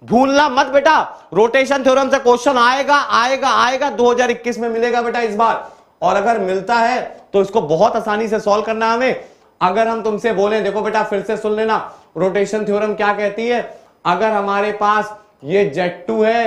भूलना मत बेटा। रोटेशन थ्योरम से क्वेश्चन आएगा आएगा आएगा, 2021 में मिलेगा बेटा इस बार। और अगर मिलता है तो इसको बहुत आसानी से सॉल्व करना है हमें। अगर हम तुमसे बोलें, देखो बेटा फिर से सुन लेना, रोटेशन थ्योरम क्या कहती है, अगर हमारे पास ये Z2 है,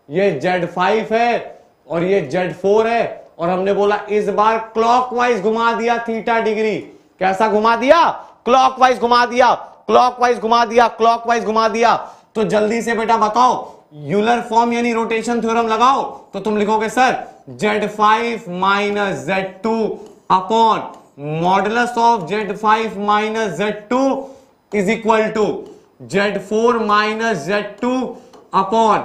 ये Z5 है और ये Z4 है, और हमने बोला इस बार क्लॉकवाइज घुमा दिया थीटा डिग्री। कैसा घुमा दिया? क्लॉकवाइज घुमा दिया, क्लॉकवाइज घुमा दिया, क्लॉकवाइज घुमा दिया। तो जल्दी से बेटा बताओ, यूलर फॉर्म यानी रोटेशन थ्योरम लगाओ। तो तुम लिखोगे sir Z5 minus Z2 upon modulus of Z5 minus Z2 is equal to Z4 minus Z2 upon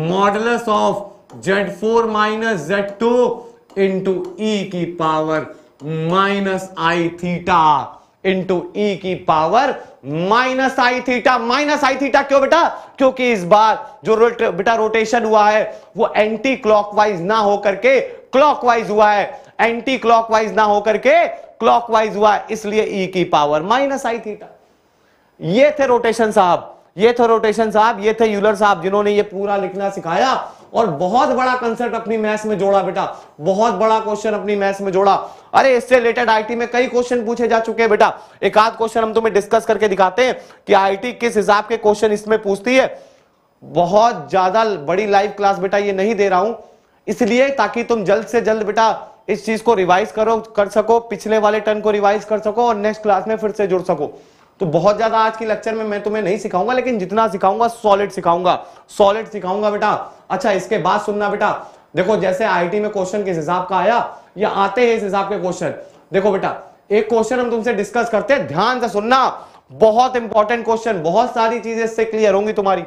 modulus of Z4 minus Z2 into e की power minus i theta, into e की power minus i theta. Minus i theta क्यों बेटा? क्योंकि इस बार जो बेटा रोटेशन हुआ है वो एंटी क्लॉकवाइज ना होकर के क्लॉकवाइज हुआ है, एंटी क्लॉकवाइज ना होकर के क्लॉकवाइज हुआ है, इसलिए ई की पावर माइनस आई थीटा। ये थे रोटेशन साहब, ये थे रोटेशन साहब, ये थे यूलर साहब, जिन्होंने ये पूरा लिखना सिखाया और बहुत बड़ा कंसेप्ट अपनी मैथ्स में जोड़ा बेटा, बहुत बड़ा क्वेश्चन अपनी मैथ्स में जोड़ा। अरे इससे रिलेटेड आईटी में कई क्वेश्चन पूछे जा चुके हैं बेटा। एक आध क्वेश्चन हम तुम्हें डिस्कस करके दिखाते हैं कि आईटी किस हिसाब के क्वेश्चन इसमें पूछती है। बहुत ज्यादा बड़ी लाइव क्लास बेटा ये नहीं दे रहा हूं, इसलिए ताकि तुम जल्द से जल्द बेटा इस चीज को रिवाइज कर सको, पिछले वाले टर्न को रिवाइज कर सको और नेक्स्ट क्लास में फिर से जुड़ सको। तो बहुत ज्यादा आज की लेक्चर में मैं तुम्हें नहीं सिखाऊंगा, लेकिन जितना सिखाऊंगा सॉलिड सिखाऊंगा, सॉलिड सिखाऊंगा बेटा। अच्छा इसके बाद सुनना बेटा, देखो जैसे आईटी में क्वेश्चन किस हिसाब का आया या आते हैं इस हिसाब के क्वेश्चन। देखो बेटा एक क्वेश्चन हम तुमसे डिस्कस करते हैं, ध्यान से सुनना, बहुत इंपॉर्टेंट क्वेश्चन, बहुत सारी चीजें इससे क्लियर होंगी तुम्हारी।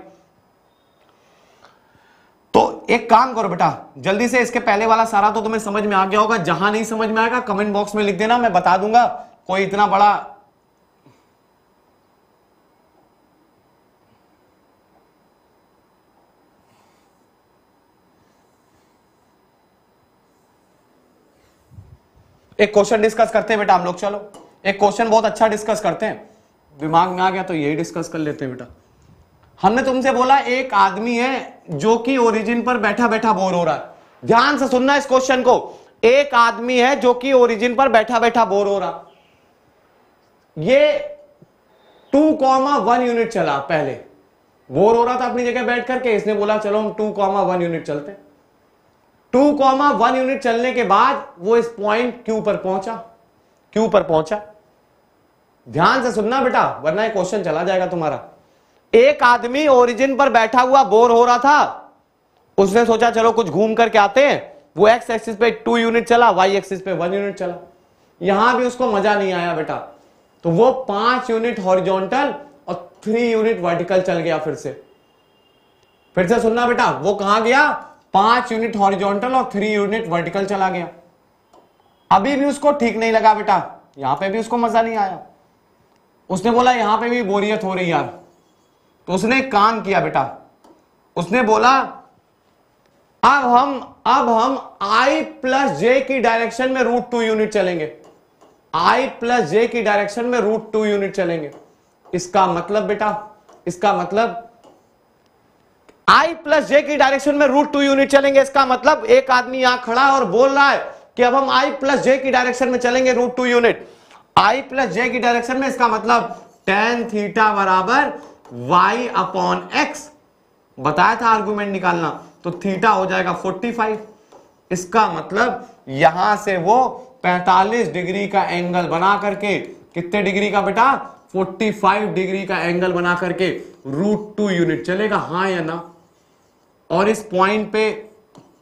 तो एक काम करो बेटा, जल्दी से इसके पहले वाला सारा तो तुम्हें समझ में आ गया होगा, जहां नहीं समझ में आएगा कमेंट बॉक्स में लिख देना, मैं बता दूंगा। कोई इतना बड़ा एक क्वेश्चन डिस्कस करते हैं बेटा हम लोग, चलो एक क्वेश्चन बहुत अच्छा डिस्कस करते हैं, दिमाग में आ गया तो यही डिस्कस कर लेते हैं बेटा। हमने तुमसे बोला एक आदमी है जो कि ओरिजिन पर बैठा बैठा बोर हो रहा है। ध्यान से सुनना इस क्वेश्चन को, एक आदमी है जो कि ओरिजिन पर बैठा बैठा बोर हो रहा, ये 2,1 यूनिट चला, पहले बोर हो रहा था अपनी जगह बैठ करके, इसने बोला चलो हम 2,1 यूनिट चलते। 2,1 यूनिट चलने के बाद वो इस पॉइंट क्यू पर पहुंचा, क्यू पर पहुंचा। ध्यान से सुनना बेटा वरना ये क्वेश्चन चला जाएगा तुम्हारा। एक आदमी ओरिजिन पर बैठा हुआ बोर हो रहा था, उसने सोचा चलो कुछ घूम करके आते हैं। वो एक्स एक्सिस पे 2 यूनिट चला, वाई एक्सिस पे 1 यूनिट चला। यहां भी उसको मजा नहीं आया बेटा, तो वो 5 यूनिट हॉरिजॉन्टल और 3 यूनिट वर्टिकल चल गया। फिर से सुनना बेटा, वो कहां गया? 5 यूनिट हॉरिजॉन्टल और 3 यूनिट वर्टिकल चला गया। अभी भी उसको ठीक नहीं लगा बेटा, यहां पे भी उसको मजा नहीं आया। उसने बोला यहां पे भी बोरियत हो रही यार। तो उसने एक काम किया बेटा, उसने बोला अब हम I प्लस जे की डायरेक्शन में √2 यूनिट चलेंगे। I प्लस जे की डायरेक्शन में √2 यूनिट चलेंगे। इसका मतलब बेटा, इसका मतलब I प्लस जे की डायरेक्शन में √2 यूनिट चलेंगे। इसका मतलब एक आदमी यहां खड़ा है और बोल रहा है कि अब हम I प्लस जे की डायरेक्शन में चलेंगे √2 यूनिट। I प्लस जे की डायरेक्शन में, इसका मतलब tan थीटा बराबर y अपॉन एक्स, बताया था आर्गुमेंट निकालना, तो थीटा हो जाएगा 45। इसका मतलब यहां से वो 45 डिग्री का एंगल बना करके, कितने डिग्री का बेटा? 45 डिग्री का एंगल बना करके √2 यूनिट चलेगा, हाँ या ना? और इस पॉइंट पे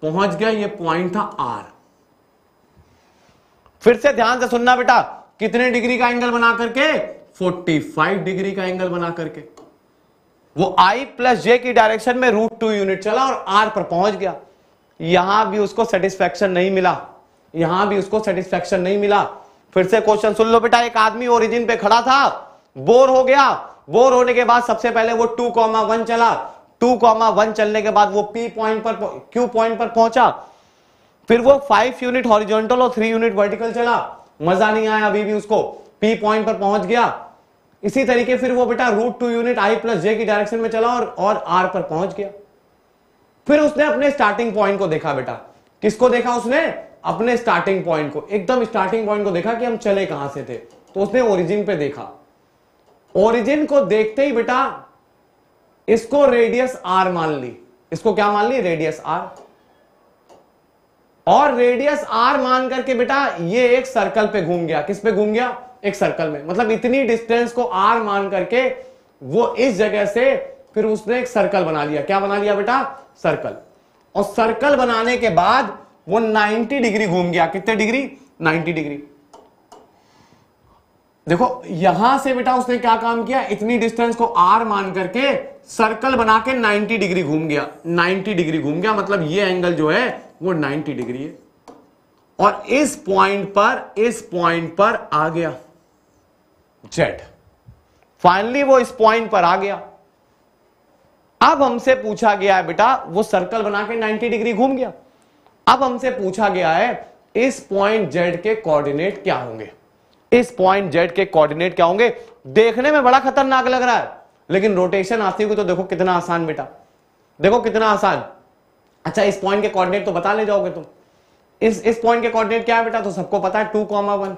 पहुंच गया, ये पॉइंट था R। फिर से ध्यान से सुनना बेटा, कितने डिग्री का एंगल बना करके? 45 डिग्री का एंगल बना करके वो I प्लस जे की डायरेक्शन में √2 यूनिट चला और R पर पहुंच गया। यहां भी उसको सेटिस्फैक्शन नहीं मिला, यहां भी उसको सेटिस्फैक्शन नहीं मिला। फिर से क्वेश्चन सुन लो बेटा, एक आदमी ओरिजिन पे खड़ा था, बोर हो गया। बोर होने के बाद सबसे पहले वो 2,1 चला, 2,1 चलने के बाद वो P पॉइंट पर, Q पॉइंट पर पहुंचा। फिर वो 5 यूनिट हॉरिजॉन्टल और 3 यूनिट वर्टिकल चला। मजा नहीं आया अभी भी उसको, पी पॉइंट पर पहुंच गया। इसी तरीके फिर वो बेटा √2 यूनिट आई प्लस जे की डायरेक्शन में चला और आर पर पहुंच गया। फिर उसने अपने स्टार्टिंग पॉइंट को देखा बेटा, किसको देखा उसने? अपने स्टार्टिंग पॉइंट को, एकदम स्टार्टिंग पॉइंट को देखा कि हम चले कहां से थे। तो उसने ओरिजिन पे देखा, ओरिजिन को देखते ही बेटा इसको रेडियस आर मान ली। इसको क्या मान ली? Radius R. और रेडियस आर मान करके बेटा ये एक सर्कल पे घूम गया। किस पे घूम गया? एक सर्कल में। मतलब इतनी डिस्टेंस को आर मान करके वो इस जगह से फिर उसने एक सर्कल बना लिया। क्या बना लिया बेटा? सर्कल। और सर्कल बनाने के बाद वो 90 डिग्री घूम गया। कितने डिग्री? 90 डिग्री। देखो यहां से बेटा उसने क्या काम किया, इतनी डिस्टेंस को आर मान करके सर्कल बना के 90 डिग्री घूम गया। 90 डिग्री घूम गया, मतलब ये एंगल जो है वो 90 डिग्री है। और इस पॉइंट पर आ गया जेड। फाइनली वो इस पॉइंट पर आ गया। अब हमसे पूछा गया है बेटा, वो सर्कल बना के 90 डिग्री घूम गया। अब हमसे पूछा गया है इस पॉइंट जेड के कोऑर्डिनेट क्या होंगे। इस पॉइंट जेड के कोऑर्डिनेट क्या होंगे? देखने में बड़ा खतरनाक लग रहा है, लेकिन रोटेशन आती हुई तो देखो कितना आसान बेटा, देखो कितना आसान। अच्छा इस पॉइंट के कोऑर्डिनेट तो बता ले जाओगे तुम। इस पॉइंट के कोऑर्डिनेट क्या है बेटा? तो सबको पता है 2,1।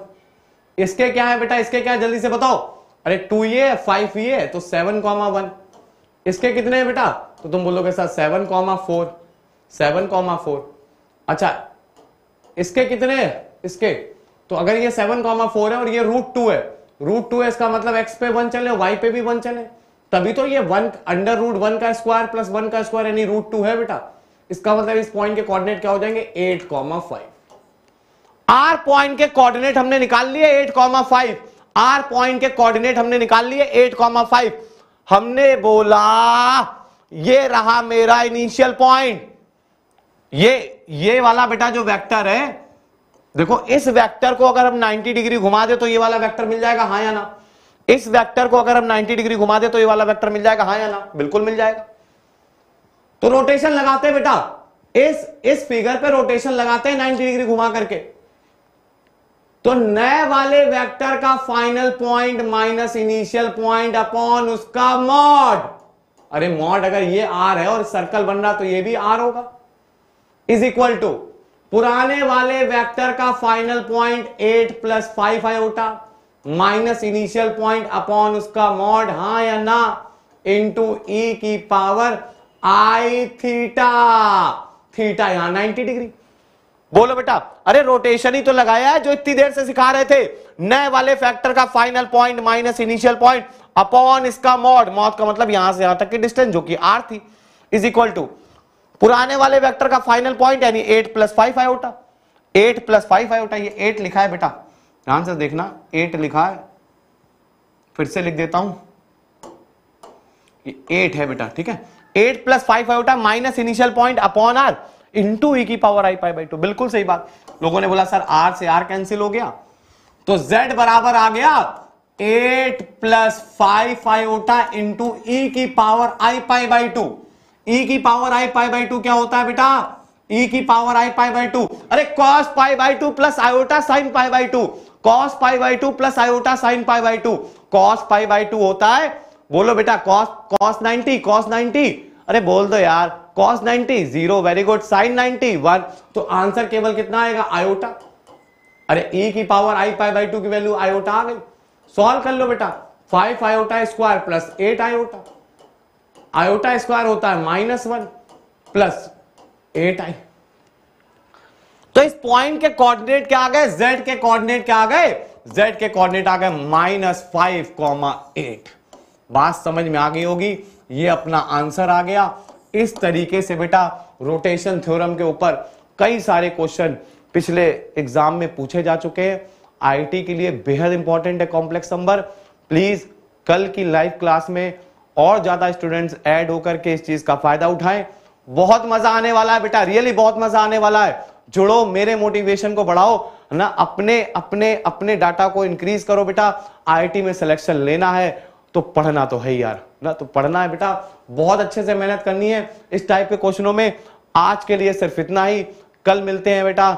इसके क्या है बेटा? इसके क्या है जल्दी से बताओ। अरे 2 ये 5 ये तो 7,1। इसके कितने हैं बेटा? तो तुम बोलोगे सर 7,4। 7,4। अच्छा इसके कितने हैं? इसके तो अगर ये 7,4 है और ये √2 है, √2 है इसका मतलब x पे 1 चले, y पे भी 1 चले, तभी तो ये 1 √1 का स्क्वायर प्लस 1 का स्क्वायर यानी √2 है बेटा। इसका मतलब इस पॉइंट के कोऑर्डिनेट क्या हो जाएंगे? 8,5। आर पॉइंट के कोऑर्डिनेट हमने निकाल लिए 8,5। आर पॉइंट के कोऑर्डिनेट हमने निकाल लिए 8,5। हमने बोला ये रहा मेरा इनिशियल पॉइंट। ये वाला बेटा जो वेक्टर है, देखो इस वेक्टर को अगर हम 90 डिग्री घुमा दे तो ये वाला वेक्टर मिल जाएगा, हाँ या ना? इस वेक्टर को अगर हम 90 डिग्री घुमा दे तो ये वाला वेक्टर मिल जाएगा, हाँ या ना? बिल्कुल मिल जाएगा। तो रोटेशन लगाते हैं बेटा, इस फिगर पे रोटेशन लगाते हैं 90 डिग्री घुमा करके। तो नए वाले वेक्टर का final point minus initial point upon उसका मॉड। अरे मॉड अगर ये आर है और सर्कल बन रहा तो ये भी आर होगा, इज इक्वल टू पुराने वाले वेक्टर का final point 8 + 5 iota minus initial point upon उसका मॉड, हाँ या ना, इंटू ई की पावर आई थीटा। थीटा यहां 90 डिग्री। बोलो बेटा, अरे रोटेशन ही तो लगाया है जो इतनी देर से सिखा रहे थे। नए वाले फैक्टर का final point minus initial point upon इसका मॉड। मॉड का मतलब यहां से यहां तक की डिस्टेंस जो कि आर थी, इज इक्वल टू पुराने वाले वेक्टर का फाइनल पॉइंट यानी 8 + 5 आयोटा। 8 + 5 आयोटा, ये 8 लिखा है बेटा, ध्यान से देखना 8 लिखा है, फिर से लिख देता हूं, ये 8 है बेटा, ठीक है। 8 + 5 iota minus initial point upon R into e की पावर आई पाई बाई 2। बिल्कुल सही बात। लोगों ने बोला सर आर से आर कैंसिल हो गया, तो z बराबर आ गया 8 + 5 आयोटा इंटू ई की पावर आई पाई बाई 2। ई की पावर आई पाई बाई 2 क्या होता है बेटा? ई की पावर आई पाई बाई 2, अरे cos pi by 2 plus iota sine pi by 2। cos pi by 2 plus iota sine pi by 2। cos pi by 2 होता है, बोलो बेटा, cos 90। अरे बोल दो यार, cos 90 0, वेरी गुड। sin 90 1। तो आंसर केवल कितना आएगा? आयोटा। अरे ई की पावर आई पाई बाई 2 की वैल्यू आयोटा आ गई। सॉल्व कर लो बेटा, 5 iota square plus 8 iota. Iota square होता है -1 प्लस 8 आई। तो इस पॉइंट के कोऑर्डिनेट क्या आ गए? z के कोऑर्डिनेट क्या आ गए? z के कोऑर्डिनेट आ गए -5,8। बात समझ में आ गई होगी, ये अपना आंसर आ गया। इस तरीके से बेटा रोटेशन थ्योरम के ऊपर कई सारे क्वेश्चन पिछले एग्जाम में पूछे जा चुके हैं। आईटी के लिए बेहद इंपॉर्टेंट है कॉम्प्लेक्स नंबर। प्लीज कल की लाइव क्लास में और ज्यादा स्टूडेंट्स ऐड होकर के इस चीज का फायदा उठाएं। बहुत मजा आने वाला है बेटा, रियली बहुत मजा आने वाला है। जुड़ो, मेरे मोटिवेशन को बढ़ाओ ना, अपने डाटा को इंक्रीज करो बेटा। आईआईटी में सिलेक्शन लेना है तो पढ़ना तो है यार ना, तो पढ़ना है बेटा, बहुत अच्छे से मेहनत करनी है इस टाइप के क्वेश्चनों में। आज के लिए सिर्फ इतना ही, कल मिलते हैं बेटा।